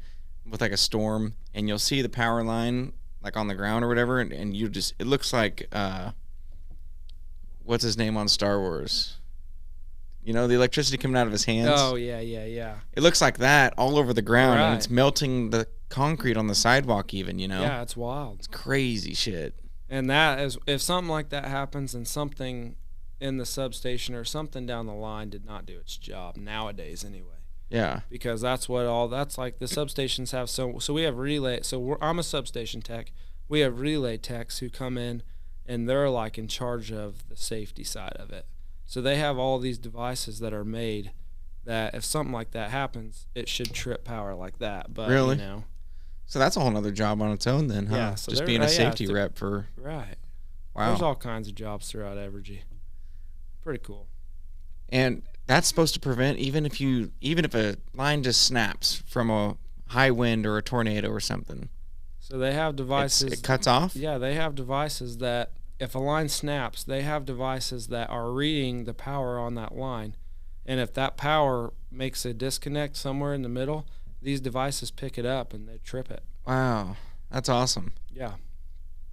with like a storm, and you'll see the power line like on the ground or whatever, and it looks like what's his name on Star Wars? You know, the electricity coming out of his hands. Oh yeah. It looks like that all over the ground, right. And it's melting the concrete on the sidewalk even, you know? Yeah, it's wild. It's crazy shit. And that is, if something like that happens and something in the substation or something down the line did not do its job, nowadays anyway. Yeah. Because that's like the substations have. So we have relay. So I'm a substation tech. We have relay techs who come in and they're like in charge of the safety side of it. So they have all these devices that are made that if something like that happens, it should trip power like that. But, really? you know. So that's a whole other job on its own then, huh? Yeah, so just being a safety rep for... Right. Wow. There's all kinds of jobs throughout Evergy. Pretty cool. And that's supposed to prevent, even if a line just snaps from a high wind or a tornado or something. So they have devices... It cuts off? Yeah, they have devices that, if a line snaps, they have devices that are reading the power on that line. And if that power makes a disconnect somewhere in the middle, these devices pick it up and they trip it. Wow. That's awesome. Yeah.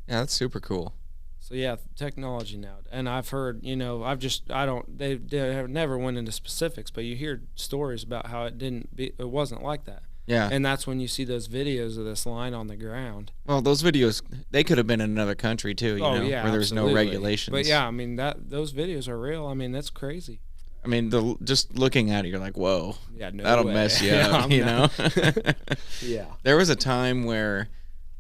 Yeah, that's super cool. So yeah, technology now. And I've heard, you know, they have never went into specifics, but you hear stories about how it wasn't like that. Yeah. And that's when you see those videos of this line on the ground. Well, those videos, they could have been in another country too, you know, yeah, where there's no regulations. But yeah, I mean, those videos are real. I mean, that's crazy. I mean, just looking at it, you're like, whoa, yeah, no that'll way. mess you up, you know? Yeah. There was a time where,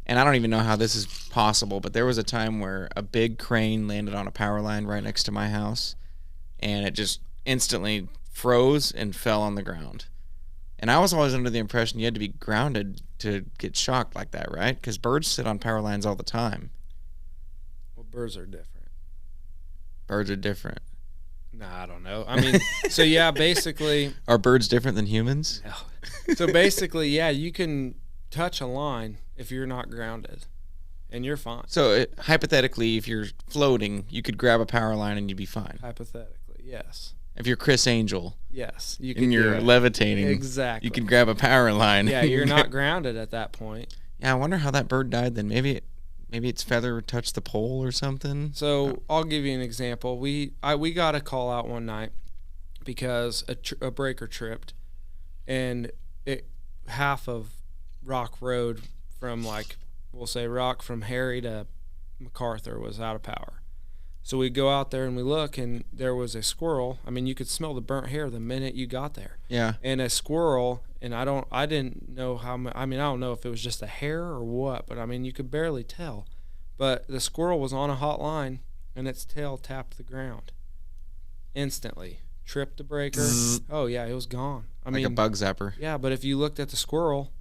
and I don't even know how this is possible, but there was a time where a big crane landed on a power line right next to my house, and it just instantly froze and fell on the ground. And I was always under the impression you had to be grounded to get shocked like that, right? Because birds sit on power lines all the time. Well, birds are different. Birds are different. Nah, I don't know. I mean, so yeah, basically... Are birds different than humans? No. So basically, yeah, you can touch a line if you're not grounded, and you're fine. So hypothetically, if you're floating, you could grab a power line and you'd be fine. Hypothetically, yes. If you're Chris Angel, yes, you and can. you're levitating, exactly. You can grab a power line. Yeah, you're not grounded at that point. Yeah, I wonder how that bird died then. Maybe its feather touched the pole or something. So I'll give you an example. We got a call out one night because a breaker tripped, and half of Rock Road from, like, we'll say Rock from Harry to MacArthur was out of power. So we go out there and we look, and there was a squirrel. I mean, you could smell the burnt hair the minute you got there. Yeah. And a squirrel, and I didn't know how much. I mean, I don't know if it was just a hair or what, but I mean, you could barely tell. But the squirrel was on a hot line, and its tail tapped the ground instantly. Tripped the breaker. Zzz. Oh yeah, it was gone. I like mean, a bug zapper. Yeah, but if you looked at the squirrel,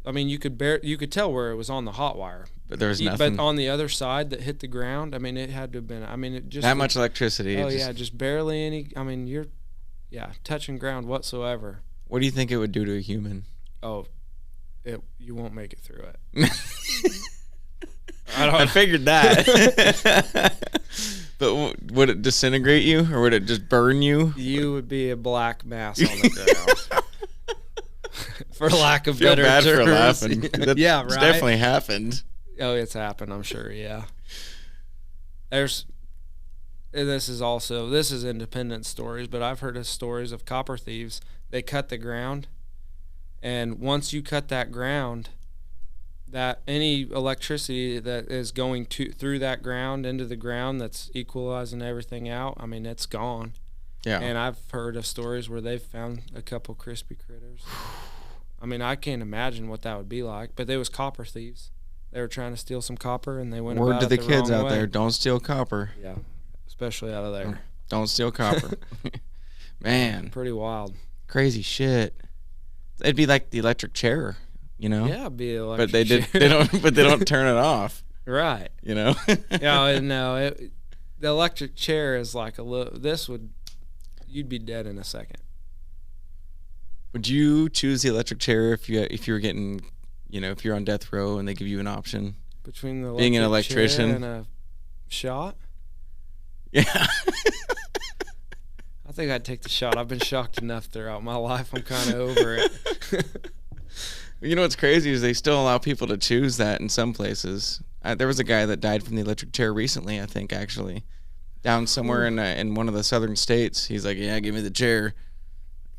I mean, you could tell where it was on the hot wire. But there was nothing. But on the other side that hit the ground, I mean, it had to have been. I mean, it just that much electricity. Oh yeah, just barely any. I mean, you're touching ground whatsoever. What do you think it would do to a human? Oh, you won't make it through it. I figured that. But would it disintegrate you, or would it just burn you? You would be a black mass on the ground. For lack of Feel better bad terms. for laughing. Yeah, It's right. definitely happened. Oh, it's happened, I'm sure, yeah. This is independent stories, but I've heard of stories of copper thieves. They cut the ground, and once you cut that ground, that any electricity that is going through that ground into the ground that's equalizing everything out, I mean, it's gone. Yeah. And I've heard of stories where they've found a couple crispy critters. I mean, I can't imagine what that would be like, but they was copper thieves. They were trying to steal some copper, and they went Word about to it the the kids wrong out way. there: don't steal copper. Yeah, especially out of there. Don't steal copper. Man, Pretty wild. crazy shit. It'd be like the electric chair, you know. Yeah, be But electric. they don't turn it off. Right. You know. Yeah, no. The electric chair is like you'd be dead in a second. Would you choose the electric chair if you were getting, if you're on death row and they give you an option? Between the Being an electric electrician chair and a shot? Yeah. I think I'd take the shot. I've been shocked enough throughout my life. I'm kind of over it. You know what's crazy is they still allow people to choose that in some places. There was a guy that died from the electric chair recently, I think, actually, down somewhere in one of the southern states. He's like, "Yeah, give me the chair."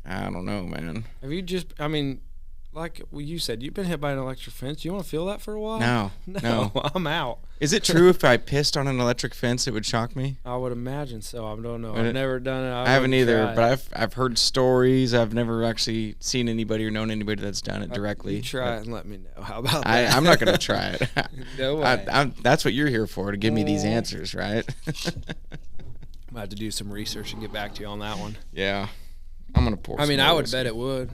I don't know, man. Have you just? I mean, like you said, you've been hit by an electric fence. You want to feel that for a while? No. I'm out. Is it true if I pissed on an electric fence, it would shock me? I would imagine so. I don't know. Would I've it? never done it. I haven't either, but I've heard stories. I've never actually seen anybody or known anybody that's done it directly. You try it and let me know. How about that? I'm not going to try it. No way. That's what you're here for, to give me these answers, right? I have to do some research and get back to you on that one. Yeah. I'm going to pour some I more would whiskey. bet it would.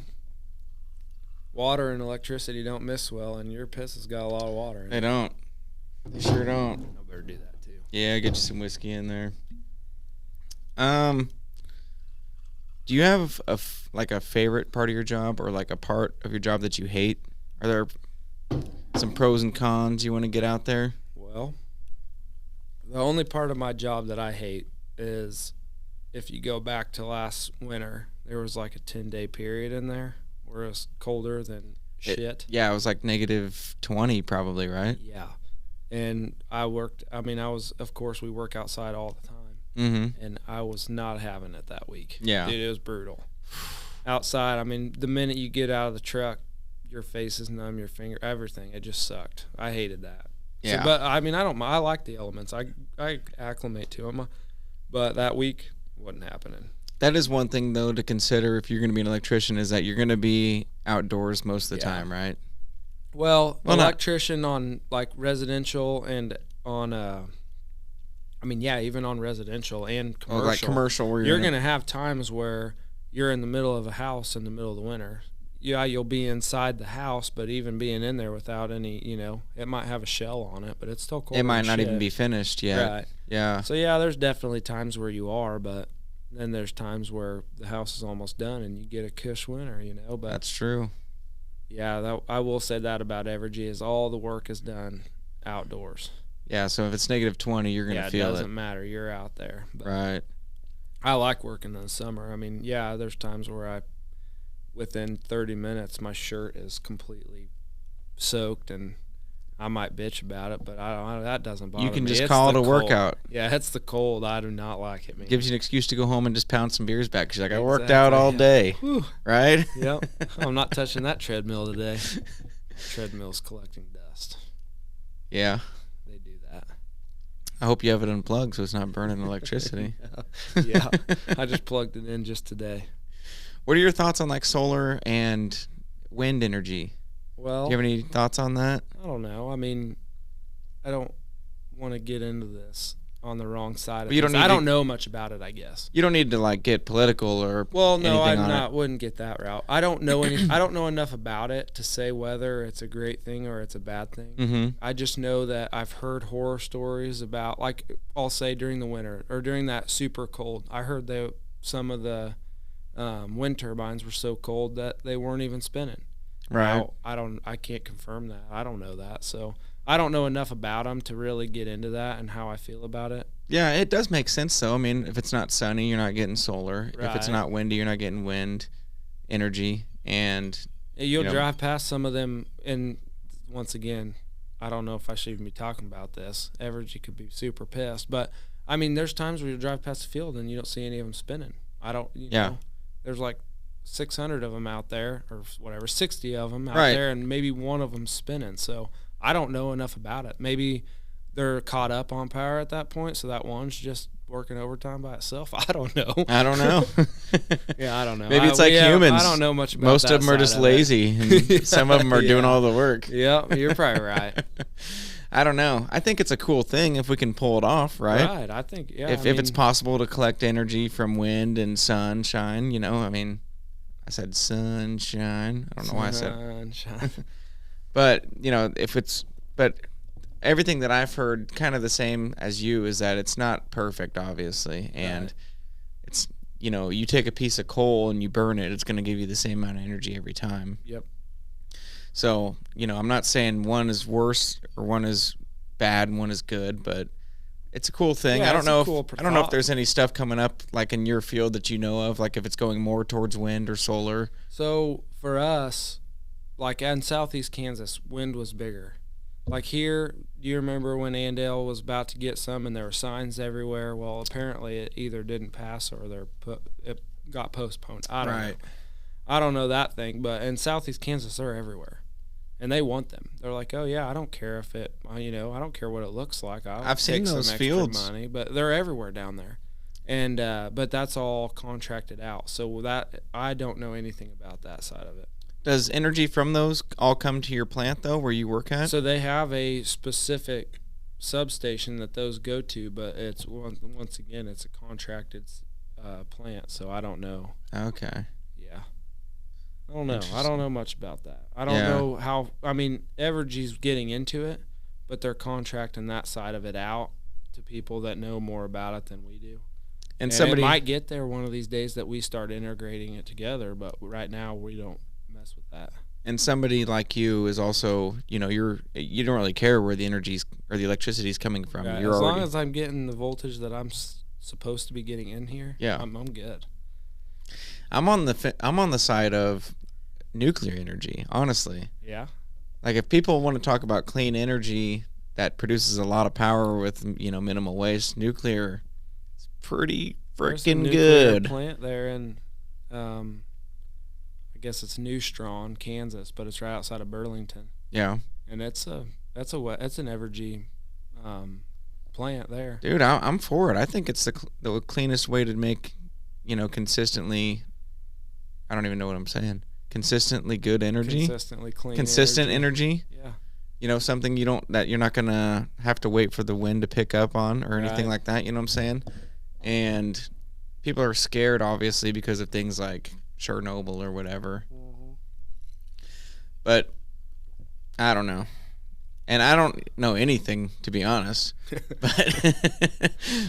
Water and electricity don't mix well, and your piss has got a lot of water in it. They don't. They sure don't. I better do that too. Yeah, get you some whiskey in there. Do you have a favorite part of your job, or like a part of your job that you hate? Are there some pros and cons you want to get out there? Well, the only part of my job that I hate is if you go back to last winter, there was like a 10-day period in there where it was colder than shit. Yeah, it was like -20 probably, right? Yeah. And of course, we work outside all the time. Mm-hmm. And I was not having it that week. Yeah. Dude, it was brutal. Outside, the minute you get out of the truck, your face is numb, your finger, everything. It just sucked. I hated that. Yeah. But I like the elements. I acclimate to them. But that week wasn't happening. That is one thing, though, to consider if you're going to be an electrician, is that you're going to be outdoors most of the time, right? Well, electrician on like residential and on even on residential and commercial. Like commercial, where you're going to have times where you're in the middle of a house in the middle of the winter. Yeah, you'll be inside the house, but even being in there without any, it might have a shell on it, but it's still cold. It might not even be finished yet. Right. Yeah. So yeah, there's definitely times where you are, but then there's times where the house is almost done and you get a cush winter, But that's true. Yeah, I will say that about Evergy is all the work is done outdoors. Yeah, so if it's -20, you're going to feel it. Yeah, it doesn't matter. You're out there. But right. I like working in the summer. There's times where within 30 minutes, my shirt is completely soaked, and I might bitch about it, but that doesn't bother me. You can just call it a workout. Yeah, it's the cold. I do not like it, man. Gives you an excuse to go home and just pound some beers back because you're like, I worked out all day. Whew. Right? Yep. I'm not touching that treadmill today. Treadmill's collecting dust. Yeah. They do that. I hope you have it unplugged so it's not burning electricity. Yeah. I just plugged it in just today. What are your thoughts on like solar and wind energy? Well, do you have any thoughts on that? I don't know. I don't want to get into this on the wrong side of things. I don't know much about it, I guess. You don't need to like get political or wouldn't get that route. I don't know I don't know enough about it to say whether it's a great thing or it's a bad thing. Mm-hmm. I just know that I've heard horror stories about, like, I'll say during the winter or during that super cold. I heard that some of the wind turbines were so cold that they weren't even spinning. Right. Now, I can't confirm that. I don't know that. So I don't know enough about them to really get into that and how I feel about it. Yeah, it does make sense though. If it's not sunny, you're not getting solar. Right. If it's not windy, you're not getting wind energy. And you'll drive past some of them, and once again, I don't know if I should even be talking about this. Evergy could be super pissed, but there's times where you drive past the field and you don't see any of them spinning. There's like 600 of them out there, or whatever, 60 of them out there, and maybe one of them spinning. So I don't know enough about it. Maybe they're caught up on power at that point, so that one's just working overtime by itself. I don't know. I don't know. Yeah, I don't know. Maybe it's like humans. I don't know much about Most that of them are just lazy, and some of them are doing all the work. Yeah, you're probably right. I don't know. I think it's a cool thing if we can pull it off, right? Right. I think, yeah. If it's possible to collect energy from wind and sunshine, I said sunshine. I don't know why I said sunshine. But, but everything that I've heard, kind of the same as you, is that it's not perfect, obviously. And it's, you take a piece of coal and you burn it, it's going to give you the same amount of energy every time. Yep. So, I'm not saying one is worse or one is bad and one is good, but it's a cool thing. Yeah, I don't know if there's any stuff coming up like in your field that you know of, like if it's going more towards wind or solar. So for us, like in southeast Kansas, wind was bigger. Like here, do you remember when Andale was about to get some and there were signs everywhere? Well, apparently it either didn't pass or it got postponed. I don't know. I don't know that thing, but in Southeast Kansas, they're everywhere. And they want them. They're like, oh yeah, I don't care if it, I don't care what it looks like. I've seen those fields. Money, but they're everywhere down there, and but that's all contracted out. So that I don't know anything about that side of it. Does energy from those all come to your plant though, where you work at? So they have a specific substation that those go to, but it's once again it's a contracted plant. So I don't know. Okay. Yeah. I don't know. I don't know much about that. I don't know how. I mean, Evergy's getting into it, but they're contracting that side of it out to people that know more about it than we do. And somebody might get there one of these days that we start integrating it together, but right now we don't mess with that. And somebody like you is also, you don't really care where the energy's or the electricity's coming from. Right. As long as I'm getting the voltage that I'm supposed to be getting in here, I'm good. I'm on the side of nuclear energy, honestly. Yeah. Like if people want to talk about clean energy that produces a lot of power with minimal waste, nuclear is pretty freaking good. Plant there in, I guess it's New Strawn, Kansas, but it's right outside of Burlington. Yeah. And it's an Evergy plant there. Dude, I'm for it. I think it's the cleanest way to make consistently. I don't even know what I'm saying. Consistently good energy. Consistently clean. Consistent energy. Yeah. Something that you're not gonna have to wait for the wind to pick up on or anything like that. You know what I'm saying? And people are scared, obviously, because of things like Chernobyl or whatever. Mm-hmm. But I don't know. And I don't know anything, to be honest.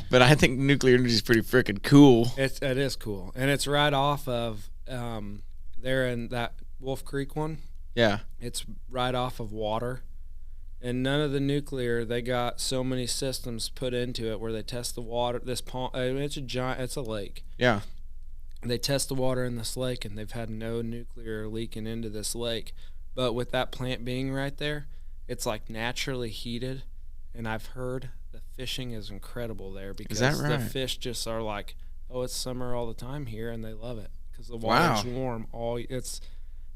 But I think nuclear energy is pretty freaking cool. It is cool. And it's right off of there in that Wolf Creek one. Yeah. It's right off of water. And none of the nuclear, they got so many systems put into it where they test the water. This pond, it's a lake. Yeah. They test the water in this lake, and they've had no nuclear leaking into this lake. But with that plant being right there, it's like naturally heated, and I've heard the fishing is incredible there because the fish just are like, oh, it's summer all the time here, and they love it because the water's warm. That's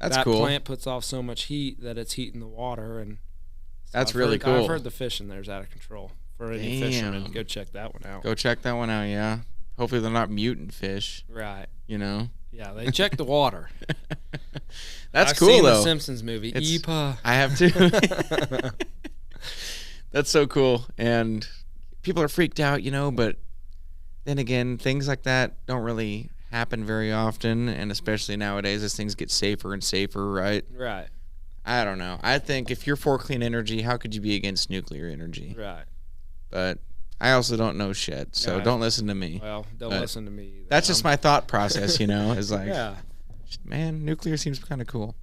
cool. That plant puts off so much heat that it's heating the water, and that's really cool. I've heard the fishing there's out of control. For any fishermen, go check that one out. Go check that one out, yeah. Hopefully they're not mutant fish. Right. Yeah, they check the water. That's cool, though. I've seen the Simpsons movie. I have too. That's so cool. And people are freaked out, but then again, things like that don't really happen very often, and especially nowadays as things get safer and safer, right? Right. I don't know. I think if you're for clean energy, how could you be against nuclear energy? Right. But I also don't know shit, so don't listen to me. Well, don't listen to me either. That's just my thought process, is like, man, nuclear seems kind of cool.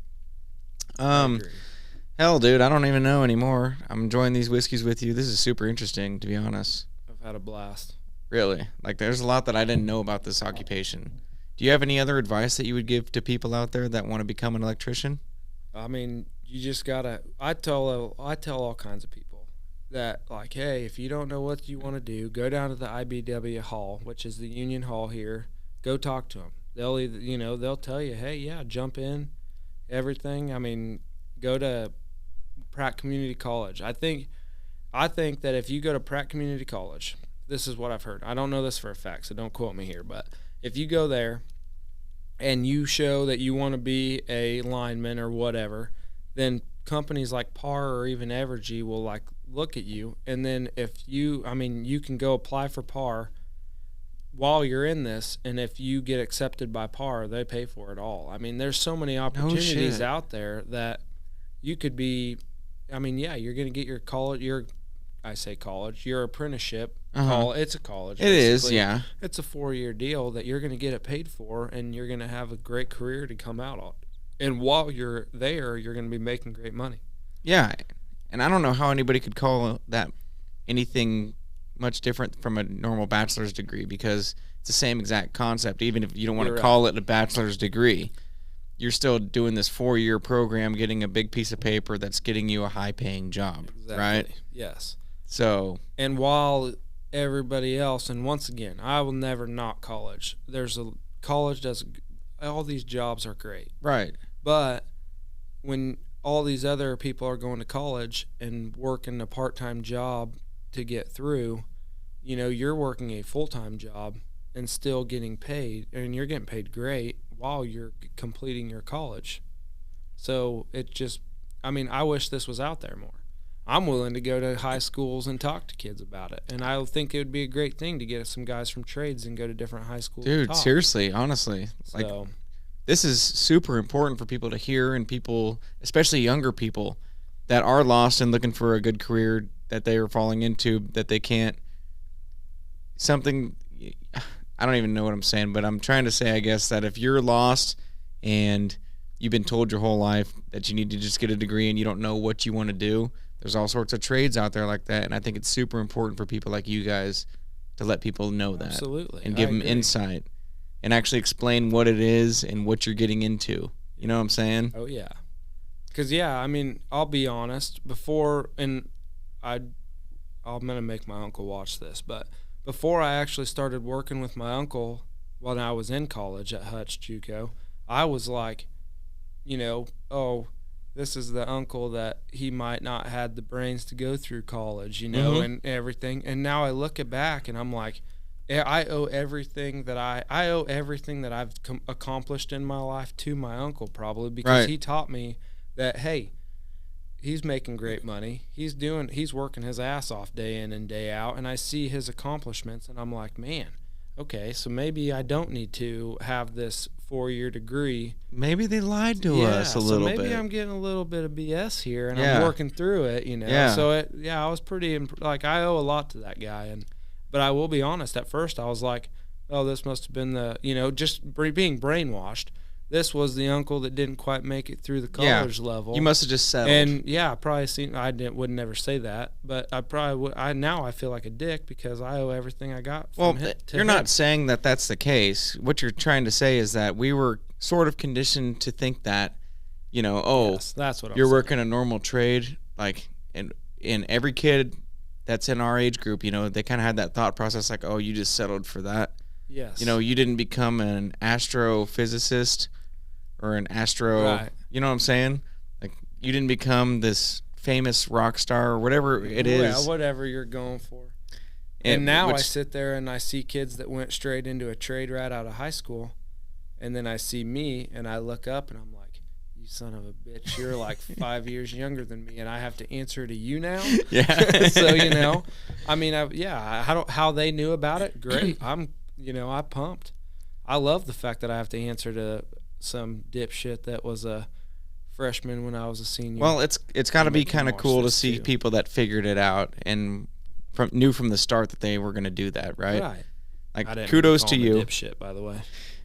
Hell, dude, I don't even know anymore. I'm enjoying these whiskeys with you. This is super interesting, to be honest. I've had a blast. Really? Like, there's a lot that I didn't know about this occupation. Do you have any other advice that you would give to people out there that want to become an electrician? I mean, you just gotta. I tell all kinds of people that, like, hey, if you don't know what you want to do, go down to the IBW hall, which is the union hall here. Go talk to them. They'll either, they'll tell you, hey, yeah, jump in, everything. I mean, go to Pratt Community College. I think that if you go to Pratt Community College, this is what I've heard. I don't know this for a fact, so don't quote me here, but if you go there and you show that you want to be a lineman or whatever, then companies like PAR or even Evergy will like look at you, and then if you can go apply for PAR while you're in this, and if you get accepted by PAR, they pay for it all. I mean, there's so many opportunities out there that you could be. I mean, yeah, you're going to get your college. Your apprenticeship. It's a college. It is, yeah. It's a 4-year deal that you're going to get it paid for, and you're going to have a great career to come out on. And while you're there, you're going to be making great money. Yeah, and I don't know how anybody could call that anything much different from a normal bachelor's degree, because it's the same exact concept. Even if you don't want to call it a bachelor's degree, you're still doing this 4-year program, getting a big piece of paper that's getting you a high-paying job, right? Yes. So, and while everybody else, and once again, I will never knock college. College does all these jobs are great. Right. But when all these other people are going to college and working a part-time job to get through, you know, you're working a full-time job and still getting paid, and you're getting paid great while you're completing your college. So it just, I mean, I wish this was out there more. I'm willing to go to high schools and talk to kids about it. And I think it would be a great thing to get some guys from trades and go to different high schools. Dude, seriously, honestly. Like, So, this is super important for people to hear, and people, especially younger people, that are lost and looking for a good career that they are falling into, that they can't. Something, I don't even know what I'm saying, but I'm trying to say, I guess, that if you're lost and you've been told your whole life that you need to just get a degree and you don't know what you want to do, there's all sorts of trades out there like that, and I think it's super important for people like you guys to let people know that. Absolutely. And give them insight and actually explain what it is and what you're getting into. You know what I'm saying? Oh, yeah. Because, yeah, I mean, I'll be honest, before, and I'm going to make my uncle watch this, but before I actually started working with my uncle when I was in college at Hutch JUCO, I was like, you know, oh, this is the uncle that he might not had the brains to go through college, you know, and everything. And now I look it back and I'm like, I owe everything that I've accomplished in my life to my uncle, probably because he taught me that, hey, he's making great money. He's working his ass off day in and day out, and I see his accomplishments and I'm like, man, okay, so maybe I don't need to have this 4-year degree. Maybe they lied to us a little bit. So maybe I'm getting a little bit of BS here, and I'm working through it, you know. Yeah. So I was pretty like, I owe a lot to that guy, but I will be honest. At first, I was like, oh, this must have been the, you know, just being brainwashed. This was the uncle that didn't quite make it through the college level. You must have just settled. And I probably would never say that, but I probably would. Now I feel like a dick because I owe everything I got. You're not saying that that's the case. What you're trying to say is that we were sort of conditioned to think that, you know, yes, that's what you're working a normal trade, like, and every kid that's in our age group, you know, they kind of had that thought process, like, oh, you just settled for that. Yes. You know, you didn't become an astrophysicist or an astro, you know what I'm saying? Like, you didn't become this famous rock star or whatever it is. Yeah, whatever you're going for. And now I sit there and I see kids that went straight into a trade right out of high school, and then I see me and I look up and I'm like, you son of a bitch, you're like 5 years younger than me and I have to answer to you now? Yeah. So, you know, I mean, how they knew about it, great. I'm pumped. I love the fact that I have to answer to some dipshit that was a freshman when I was a senior. Well, it's got to be kind of cool to see people that figured it out and knew from the start that they were going to do that, right? Right. Like, kudos to you. Dipshit, by the way.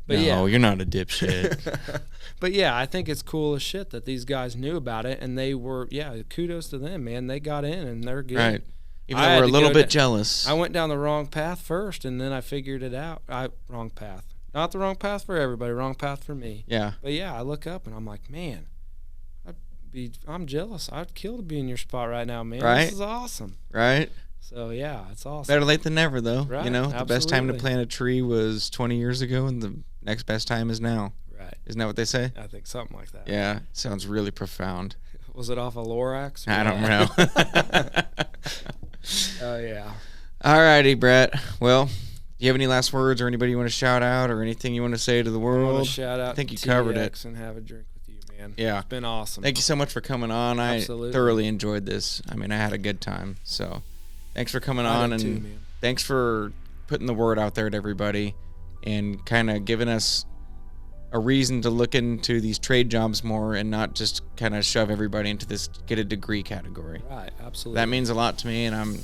But no, you're not a dipshit. But yeah, I think it's cool as shit that these guys knew about it, and they were, kudos to them, man. They got in and they're good. Right. Even though we're a little bit jealous. I went down the wrong path first, and then I figured it out. Wrong path. Not the wrong path for everybody, wrong path for me. Yeah. But yeah, I look up and I'm like, man, I'm jealous. I'd kill to be in your spot right now, man. Right? This is awesome. Right? So yeah, it's awesome. Better late than never, though. Right. You know, Absolutely. The best time to plant a tree was 20 years ago, and the next best time is now. Right. Isn't that what they say? I think something like that. Yeah. Sounds really profound. Was it off of Lorax? I don't know. Oh, yeah. All righty, Brett. Well, do you have any last words or anybody you want to shout out or anything you want to say to the world? I want to shout out I think you to covered TX it. and have a drink with you, man. Yeah. It's been awesome. Thank you so much for coming on. Absolutely. I thoroughly enjoyed this. I mean, I had a good time. So thanks for coming on, and too, man. Thanks for putting the word out there to everybody and kind of giving us a reason to look into these trade jobs more and not just kind of shove everybody into this get a degree category. Right, absolutely. That means a lot to me, and I'm,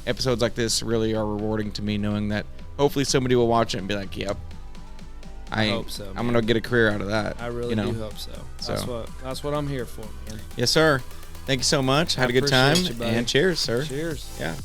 episodes like this really are rewarding to me, knowing that hopefully somebody will watch it and be like, yep, I hope so, I'm going to get a career out of that. I really do hope so. That's what I'm here for, man. Yes, sir. Thank you so much. Had a good time. You, and cheers, sir. Cheers. Yeah.